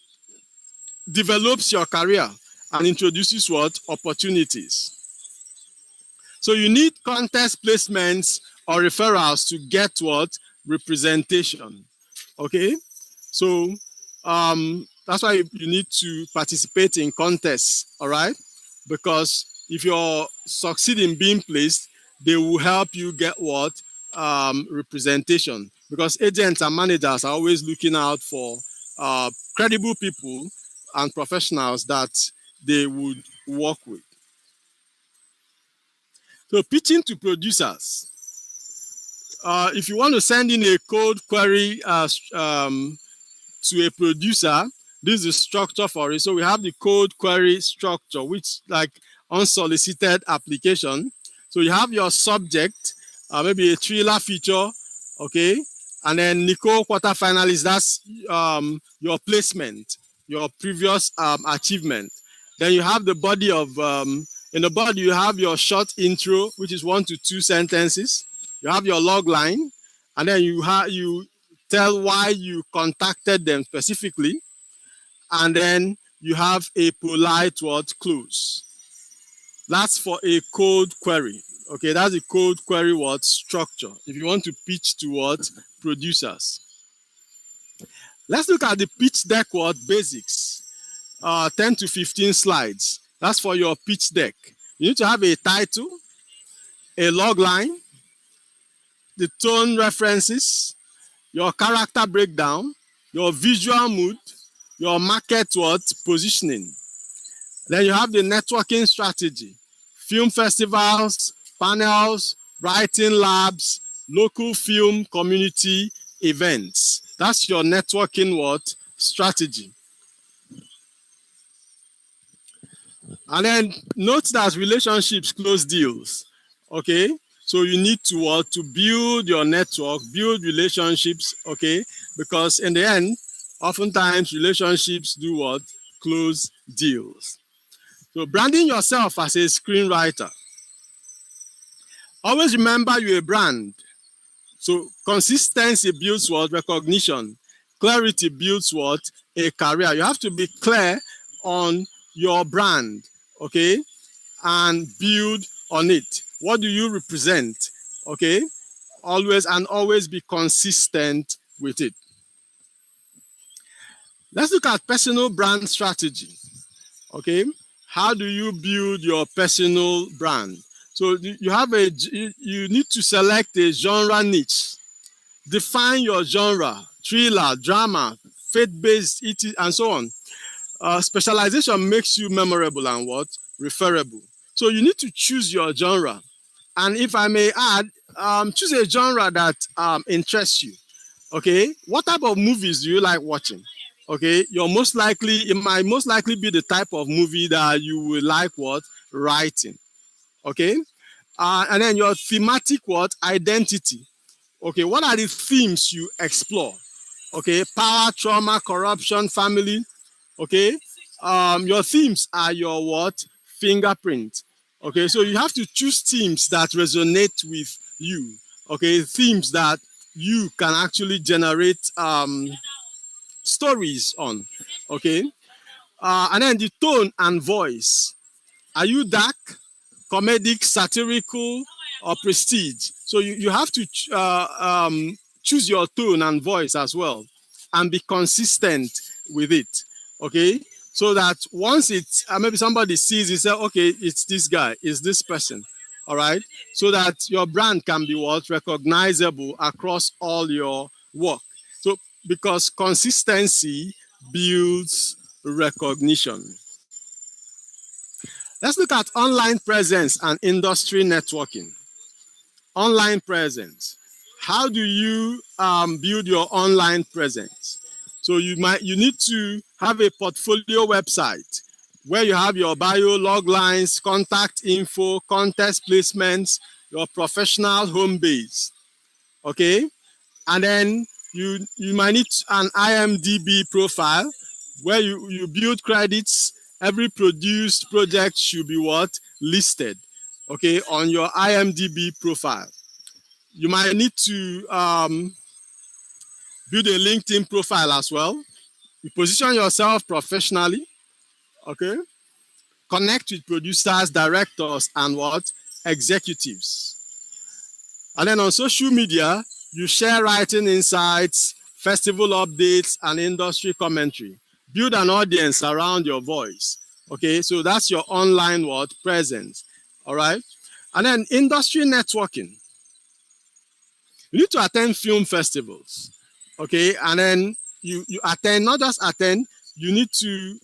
develops your career and introduces what? Opportunities. So you need contest placements or referrals to get what? Representation. Okay? So that's why you need to participate in contests, all right? Because if you're succeeding being placed, they will help you get what? Representation. Because agents and managers are always looking out for credible people and professionals that they would work with. So pitching to producers. If you want to send in a code query to a producer, this is the structure for it. So we have the code query structure, which like unsolicited application. So you have your subject, maybe a thriller feature, okay? And then Nicole quarterfinalist, that's your placement, your previous achievement. Then you have the body of, in the body you have your short intro, which is 1 to 2 sentences. You have your log line, and then you tell why you contacted them specifically, and then you have a polite word close. That's for a code query. Okay, that's a code query word structure if you want to pitch to what producers. Let's look at the pitch deck word basics. 10 to 15 slides. That's for your pitch deck. You need to have a title, a log line, the tone references, your character breakdown, your visual mood, your market word positioning. Then you have the networking strategy, film festivals, panels, writing labs, local film community events. That's your networking word strategy. And then note that relationships close deals. Okay, so you need to build your network, build relationships, okay, because in the end, oftentimes relationships do what? Close deals. So branding yourself as a screenwriter. Always remember you're a brand. So consistency builds what? Recognition. Clarity builds what? A career. You have to be clear on your brand, okay, and build on it. What do you represent? Okay, always be consistent with it. Let's look at personal brand strategy. Okay, how do you build your personal brand? So you need to select a genre niche. Define your genre: thriller, drama, faith-based, and so on. Specialization makes you memorable and what? Referable. So you need to choose your genre. And if I may add, choose a genre that interests you. Okay, what type of movies do you like watching? Okay, it might most likely be the type of movie that you will like what? Writing. Okay, and then your thematic what? Identity. Okay, what are the themes you explore? Okay, power, trauma, corruption, family. Okay, your themes are your what? Fingerprint. Okay, so you have to choose themes that resonate with you. Okay, themes that you can actually generate stories on. Okay, and then the tone and voice. Are you dark, comedic, satirical, or prestige? So you have to choose your tone and voice as well, and be consistent with it. Okay, so that once it's maybe somebody sees it, say, okay, it's this guy, it's this person. All right, so that your brand can be what? Recognizable across all your work. So because consistency builds recognition. Let's look at online presence and industry networking. Online presence. How do you build your online presence? So you need to have a portfolio website where you have your bio, log lines, contact info, contest placements, your professional home base. Okay, and then you might need an IMDb profile where you build credits. Every produced project should be what? Listed, okay, on your IMDb profile. You might need to build a LinkedIn profile as well. You position yourself professionally, okay? Connect with producers, directors, and what? Executives. And then on social media, you share writing insights, festival updates, and industry commentary. Build an audience around your voice. Okay, so that's your online what? Presence. All right. And then industry networking. You need to attend film festivals. Okay, and then you attend, not just attend, you need to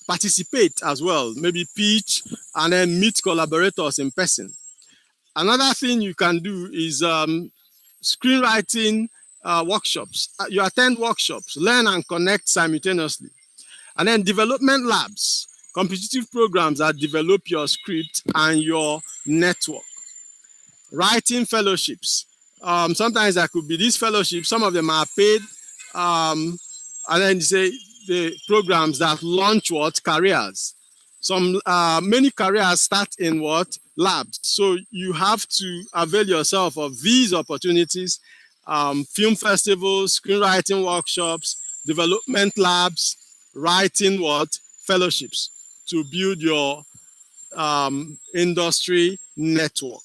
participate as well, maybe pitch and then meet collaborators in person. Another thing you can do is screenwriting workshops. You attend workshops, learn and connect simultaneously. And then development labs, competitive programs that develop your script and your network. Writing fellowships. Sometimes there could be these fellowships, some of them are paid, and then say the programs that launch what? Careers. Some many careers start in what? Labs. So you have to avail yourself of these opportunities, film festivals, screenwriting workshops, development labs, writing what? Fellowships to build your industry network.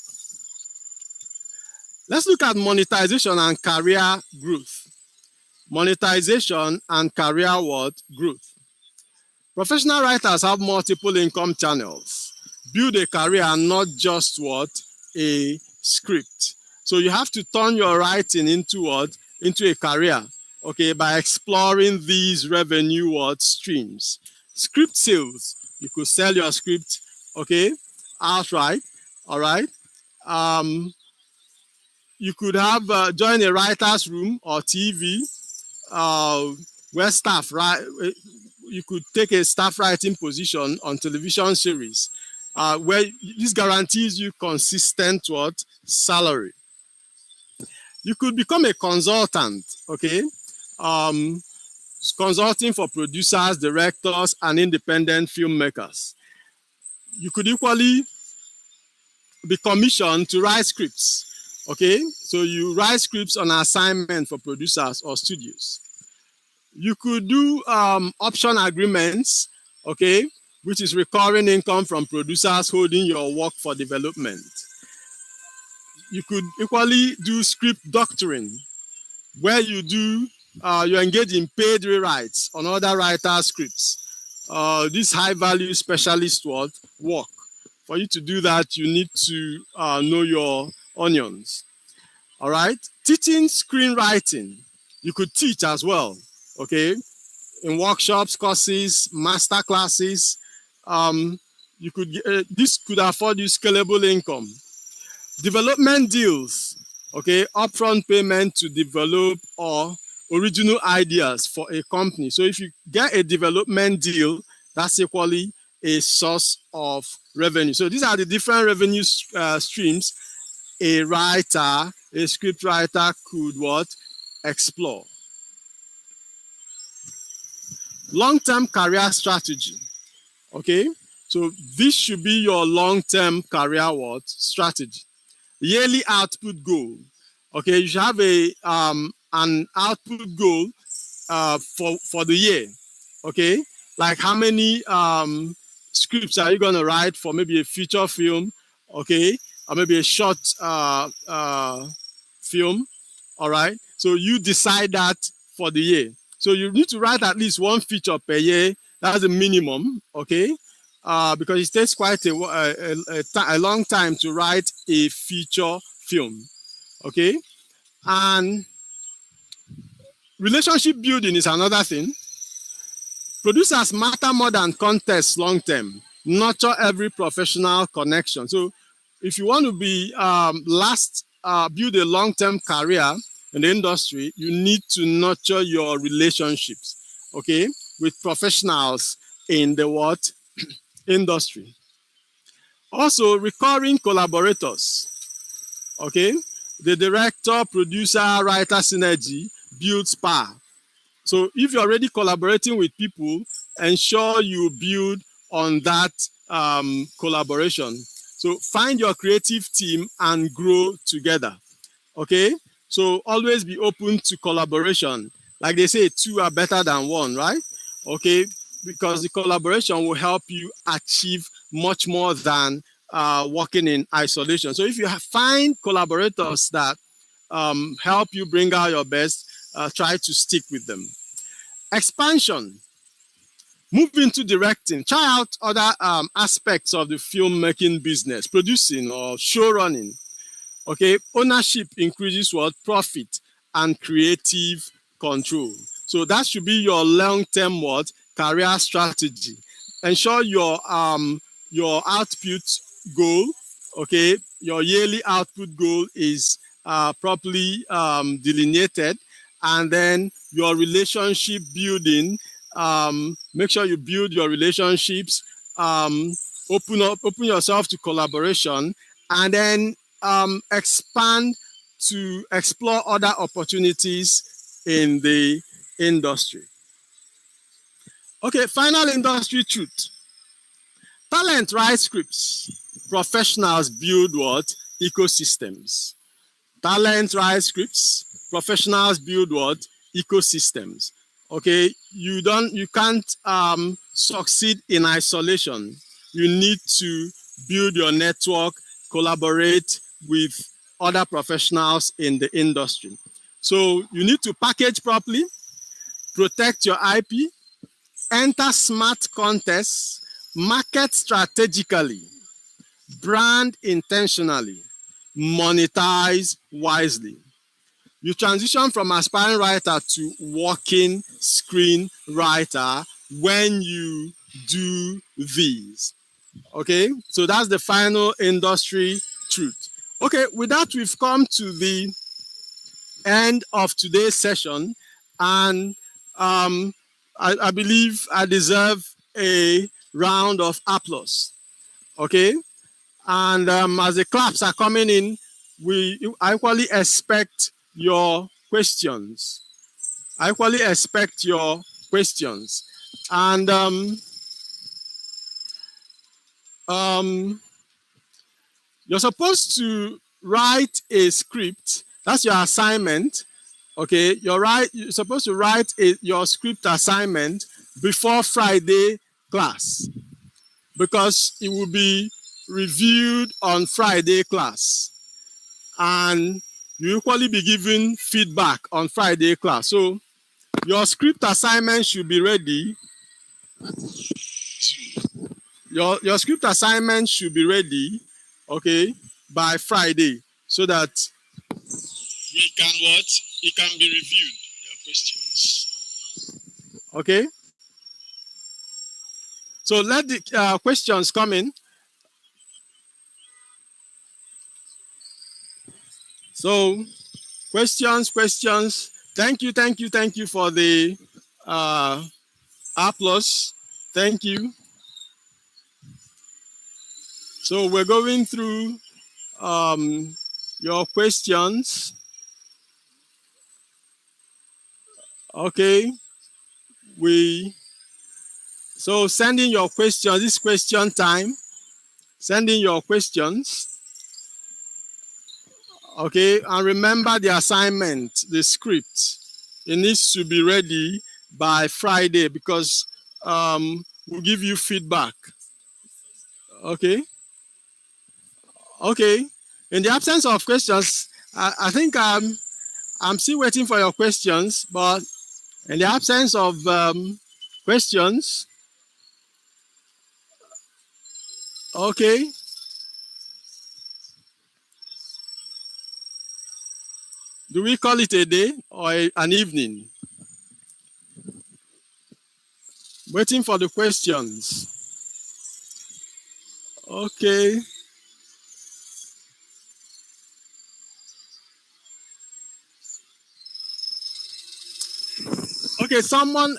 Let's look at monetization and career growth. Monetization and career what? Growth. Professional writers have multiple income channels. Build a career, not just what? A script. So you have to turn your writing into what? Into a career, okay, by exploring these revenue what? Streams. Script sales. You could sell your script, okay, outright, all right. You could have join a writer's room or TV where staff, right? You could take a staff writing position on television series where this guarantees you consistent what? Salary. You could become a consultant, okay? Consulting for producers, directors, and independent filmmakers. You could equally be commissioned to write scripts, okay? So you write scripts on assignment for producers or studios. You could do option agreements, okay, which is recurring income from producers holding your work for development. You could equally do script doctoring, where you do you engage in paid rewrites on other writers' scripts. This high-value specialist work. For you to do that, you need to know your onions. All right. Teaching screenwriting, you could teach as well. Okay, in workshops, courses, master classes. You could this could afford you scalable income. Development deals, okay, upfront payment to develop or original ideas for a company. So if you get a development deal, that's equally a source of revenue. So these are the different revenue streams a writer, a script writer could what? Explore. Long-term career strategy, okay? So this should be your long-term career what? Strategy. Yearly output goal, okay? You should have an output goal for the year, okay? Like how many scripts are you gonna write for maybe a feature film, okay? Or maybe a short film, all right? So you decide that for the year. So you need to write at least one feature per year. That's the minimum, okay? Because it takes quite a long time to write a feature film, okay? And relationship building is another thing. Producers matter more than contests long term. Nurture every professional connection. So if you want to be build a long-term career in the industry, you need to nurture your relationships, okay, with professionals in the what? Industry. Also, recurring collaborators, okay? The director, producer, writer synergy builds power. So if you're already collaborating with people, ensure you build on that collaboration. So find your creative team and grow together, okay? So always be open to collaboration. Like they say, two are better than one, right? Okay, because the collaboration will help you achieve much more than working in isolation. So if you find collaborators that help you bring out your best, try to stick with them. Expansion. Move into directing. Try out other aspects of the filmmaking business, producing or show running. Okay, ownership increases what? Profit and creative control. So that should be your long-term career strategy. Ensure your output goal, okay, your yearly output goal is properly delineated, and then your relationship building. Make sure you build your relationships. Open yourself to collaboration, and then expand to explore other opportunities in the industry. Okay, final industry truth. Talent write scripts. Professionals build what? Ecosystems. Talent write scripts. Professionals build what? Ecosystems. Okay, you can't succeed in isolation. You need to build your network, collaborate with other professionals in the industry. So you need to package properly, protect your IP, enter smart contests, market strategically, brand intentionally, monetize wisely. You transition from aspiring writer to working screenwriter when you do these. Okay, so that's the final industry truth. Okay, with that, we've come to the end of today's session, and I believe I deserve a round of applause. Okay, and as the claps are coming in, I equally expect your questions. I equally expect your questions, and you're supposed to write a script. That's your assignment. Okay, you're supposed to write your script assignment before Friday class, because it will be reviewed on Friday class, and you equally be given feedback on Friday class. So your script assignment should be ready. Your script assignment should be ready, okay, by Friday, so that we can what? It can be reviewed. Your questions. Okay. So let the questions come in. So questions. Thank you for the applause. Thank you. So we're going through your questions. Okay. So sending your questions, this question time. Sending your questions. Okay, and remember the assignment, the script. It needs to be ready by Friday, because we'll give you feedback. Okay. Okay. In the absence of questions, I think I'm still waiting for your questions, but in the absence of questions, okay. Do we call it a day or an evening? Waiting for the questions. Okay. Okay, someone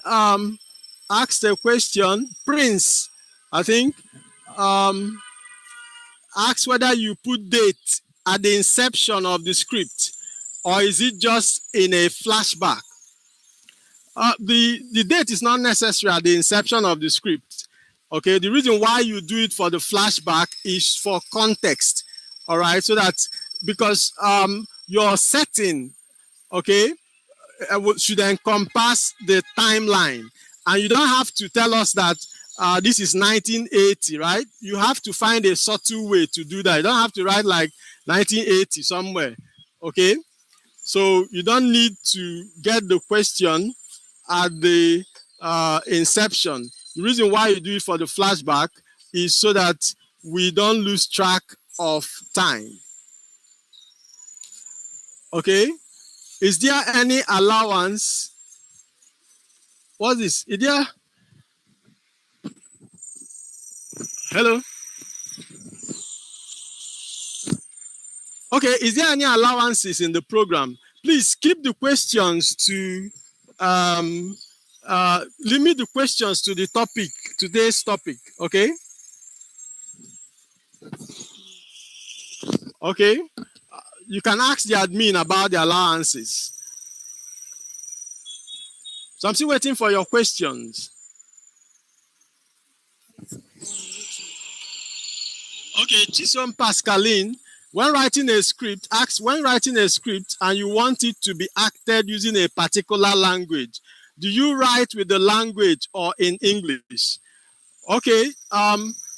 asked a question. Prince, I think, asked whether you put date at the inception of the script, or is it just in a flashback? The date is not necessary at the inception of the script. Okay, the reason why you do it for the flashback is for context. All right, so that because your setting, okay, should encompass the timeline, and you don't have to tell us that this is 1980, right? You have to find a subtle way to do that. You don't have to write like 1980 somewhere. Okay, so you don't need to get the question at the inception. The reason why you do it for the flashback is so that we don't lose track of time. Okay, is there any allowance What's this? Is there? Hello? Okay, is there any allowances in the program? Please keep the questions to, limit the questions to the topic, today's topic, okay? Okay, you can ask the admin about the allowances. So I'm still waiting for your questions. Okay, Chisom Pascaline, when writing a script, when writing a script and you want it to be acted using a particular language, do you write with the language or in English? Okay,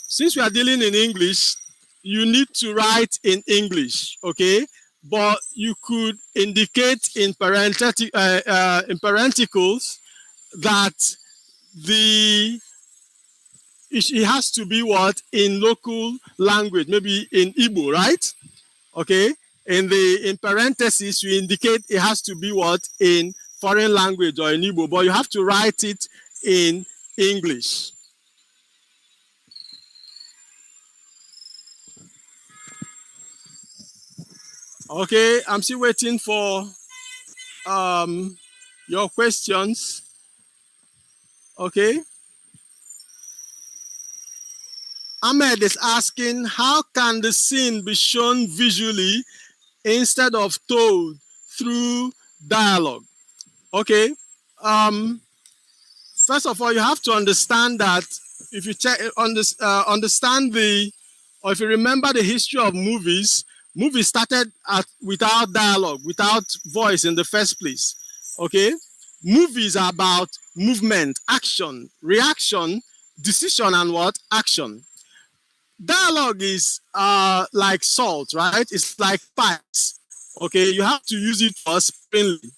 since we are dealing in English, you need to write in English, okay? But you could indicate in parentheticals that it has to be what? In local language, maybe in Igbo, right? Okay. In parentheses, you indicate it has to be what? In foreign language or in Igbo, but you have to write it in English. Okay, I'm still waiting for your questions. Okay. Ahmed is asking, how can the scene be shown visually instead of told through dialogue? Okay. First of all, you have to understand that if you understand or if you remember the history of movies, movies started without dialogue, without voice in the first place. Okay. Movies are about movement, action, reaction, decision, and what? Action. Dialogue is like salt, right? It's like spice. Okay, you have to use it for sparingly.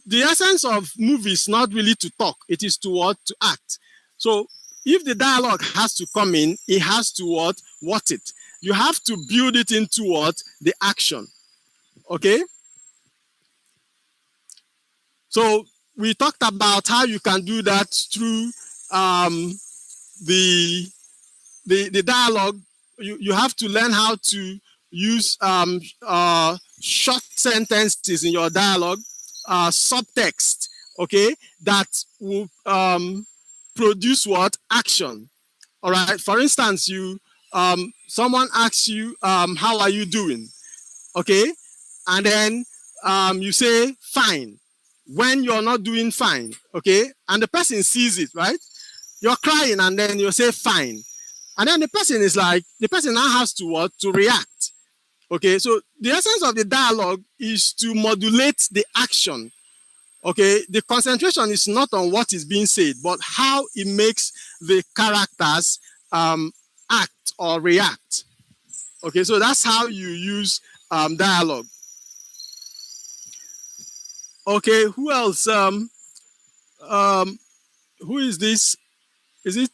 The essence of movies is not really to talk, it is to what? To act. So if the dialogue has to come in, it has to what it. You have to build it into what? The action. Okay? So we talked about how you can do that through the dialogue. You have to learn how to use short sentences in your dialogue, subtext, okay, that will produce what? Action. All right. For instance, someone asks you, how are you doing? Okay. And then you say fine when you're not doing fine. Okay. And the person sees it, right? You're crying and then you say fine. And then the person now has to what? To react. Okay, so the essence of the dialogue is to modulate the action. Okay, the concentration is not on what is being said, but how it makes the characters act or react. Okay, so that's how you use dialogue. Okay, who else? Who is this? Is it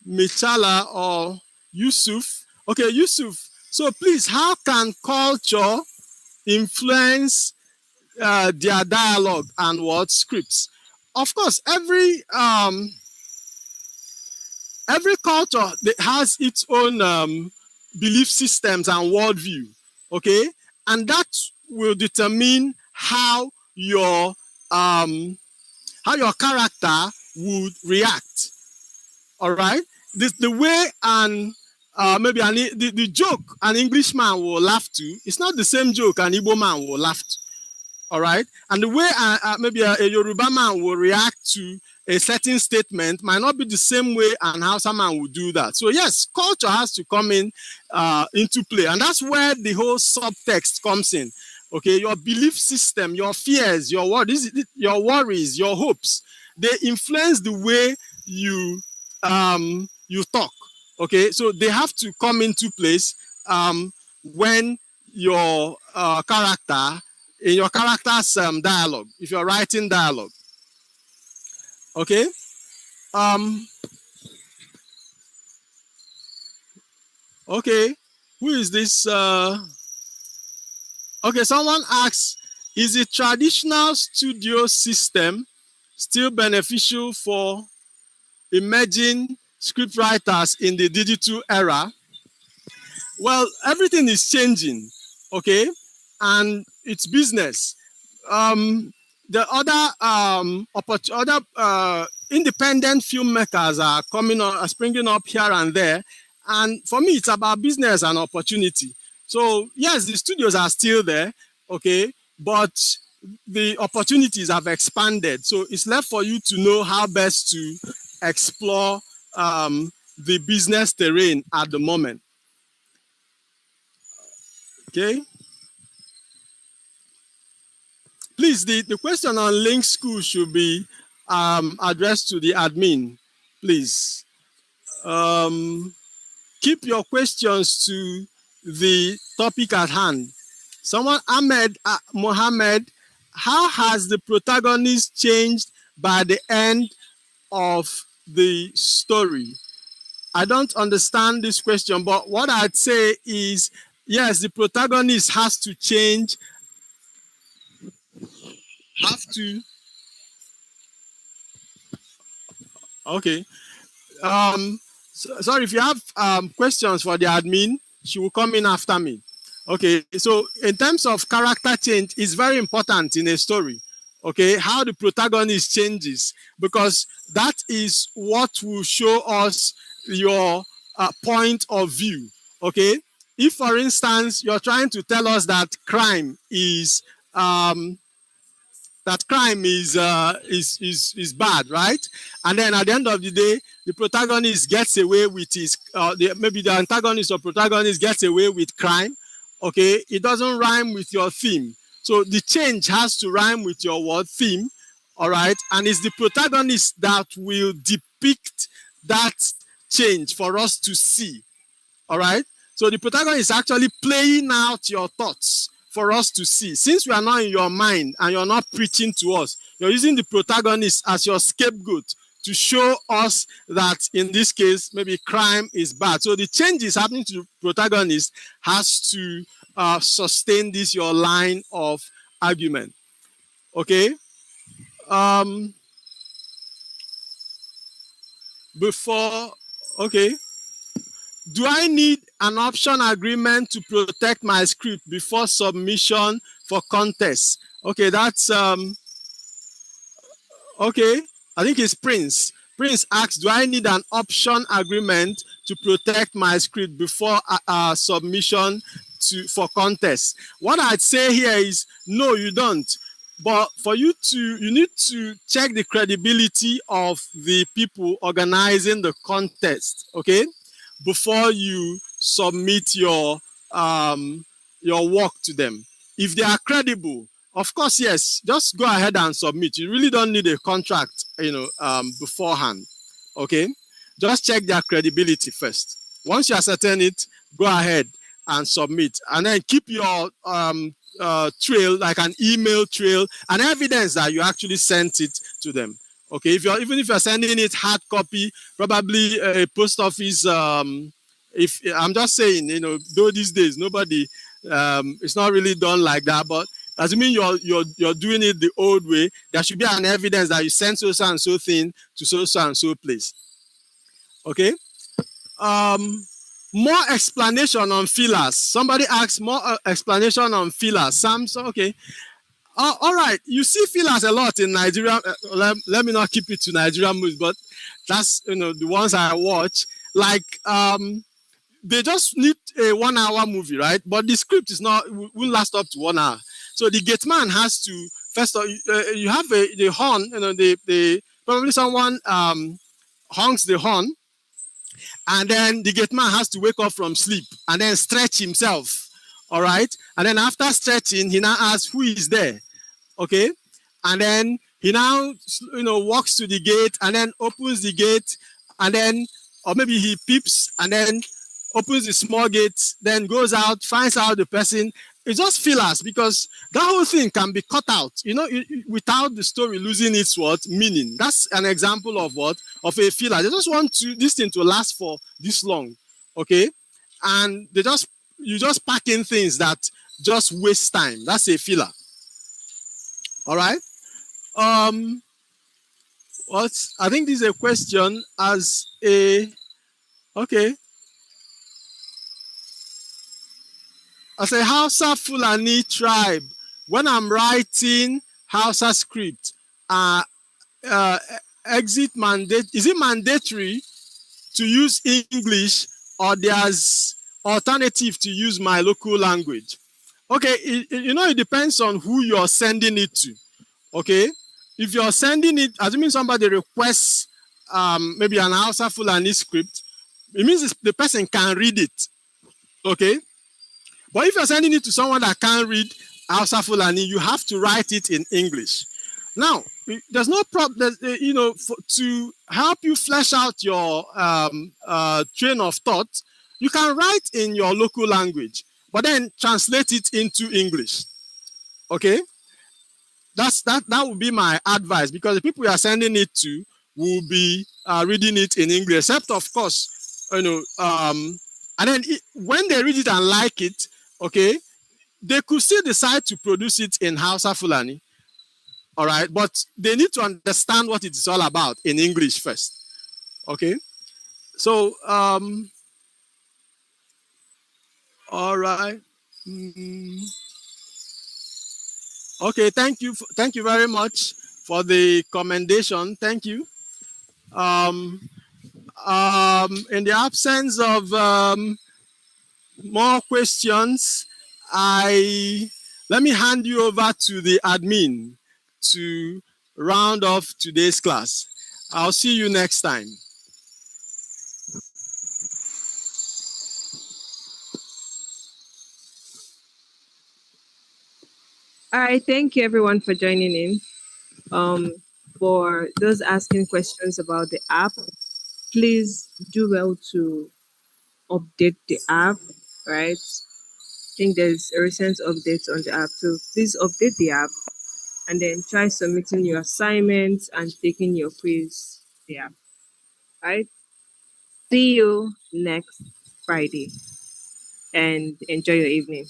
Michala or Yusuf? Okay, Yusuf. So please, how can culture influence their dialogue and what scripts? Of course, every culture has its own belief systems and worldview. Okay, and that will determine how your character would react. All right, the way the joke an Englishman will laugh to, it's not the same joke an Igbo man will laugh to. All right, and the way maybe a Yoruba man will react to a certain statement might not be the same way an Hausa man will do that. So yes, culture has to come into play, and that's where the whole subtext comes in. Okay, your belief system, your fears, your worries, your hopes, they influence the way you talk. Okay, so they have to come into place when your in your character's dialogue, if you're writing dialogue. Okay. Okay. Who is this? Okay, someone asks, is the traditional studio system still beneficial for emerging scriptwriters in the digital era? Well, everything is changing, okay? And it's business. The other independent filmmakers are springing up here and there. And for me, it's about business and opportunity. So yes, the studios are still there, okay? But the opportunities have expanded. So it's left for you to know how best to explore the business terrain at the moment. Okay. Please, the question on Link School should be addressed to the admin, please. Keep your questions to the topic at hand. Someone, Ahmed Mohammed, how has the protagonist changed by the end of the story? I don't understand this question, but what I'd say is, yes, the protagonist has to change, okay. Sorry, if you have questions for the admin, she will come in after me. Okay, so in terms of character change, it's very important in a story, okay, how the protagonist changes, because that is what will show us your point of view, okay? If, for instance, you're trying to tell us that crime is bad, right? And then at the end of the day, the protagonist gets away with his, maybe the antagonist or protagonist gets away with crime, okay? It doesn't rhyme with your theme. So the change has to rhyme with your word theme, all right? And it's the protagonist that will depict that change for us to see, all right? So the protagonist is actually playing out your thoughts for us to see. Since we are not in your mind and you're not preaching to us, you're using the protagonist as your scapegoat to show us that in this case, maybe crime is bad. So the changes happening to the protagonist has to sustain this, your line of argument. Okay? Okay. Do I need an option agreement to protect my script before submission for contest? Okay, that's okay. I think it's Prince. Prince asks, do I need an option agreement to protect my script before submission for contest? What I'd say here is no, you don't. But for you need to check the credibility of the people organizing the contest, okay, before you submit your work to them. If they are credible, of course, yes, just go ahead and submit. You really don't need a contract, beforehand, okay? Just check their credibility first. Once you ascertain it, go ahead and submit. And then keep your trail, like an email trail, and evidence that you actually sent it to them. Okay, even if you're sending it hard copy, probably a post office. If I'm just saying, though these days nobody, it's not really done like that. But assuming you're doing it the old way, there should be an evidence that you sent so and so thing to so and so place. Okay. More explanation on fillers. Somebody asks more explanation on fillers. Samsung. Okay. All right, you see fillers a lot in Nigeria. Let me not keep it to Nigerian movies, but that's the ones I watch. Like they just need a 1 hour movie, right? But the script will last up to 1 hour. So the gate man has to first of all, you have the horn. Probably someone honks the horn, and then the gate man has to wake up from sleep and then stretch himself. All right. And then after stretching, he now asks, who is there? Okay. And then he now, walks to the gate and then opens the gate, and then, or maybe he peeps and then opens the small gate, then goes out, finds out the person. It's just fillers, because that whole thing can be cut out, without the story losing its meaning. That's an example of of a filler. They just want this thing to last for this long. Okay. And you just pack in things that just waste time. That's a filler. All right. what? I think this is a question as a, okay, as a Hausa Fulani tribe. When I'm writing Hausa script, uh, uh, exit mandate, is it mandatory to use English, or there's alternative to use my local language? Okay, it depends on who you're sending it to. Okay, if you're sending it, assuming somebody requests maybe an Hausa Fulani script, it means the person can read it. Okay, but if you're sending it to someone that can't read Hausa Fulani, you have to write it in English. Now, there's no problem, to help you flesh out your train of thought, you can write in your local language, but then translate it into English. Okay? That would be my advice, because the people you are sending it to will be reading it in English, except of course, and then when they read it and like it, okay, they could still decide to produce it in Hausa Fulani. All right, but they need to understand what it's all about in English first. Okay, so all right. Okay, thank you very much for the commendation. Thank you. In the absence of more questions, let me hand you over to the admin to round off today's class. I'll see you next time. All right, thank you everyone for joining in. For those asking questions about the app, please do well to update the app, right? I think there's a recent update on the app, so please update the app and then try submitting your assignments and taking your quiz there. Right? See you next Friday and enjoy your evening.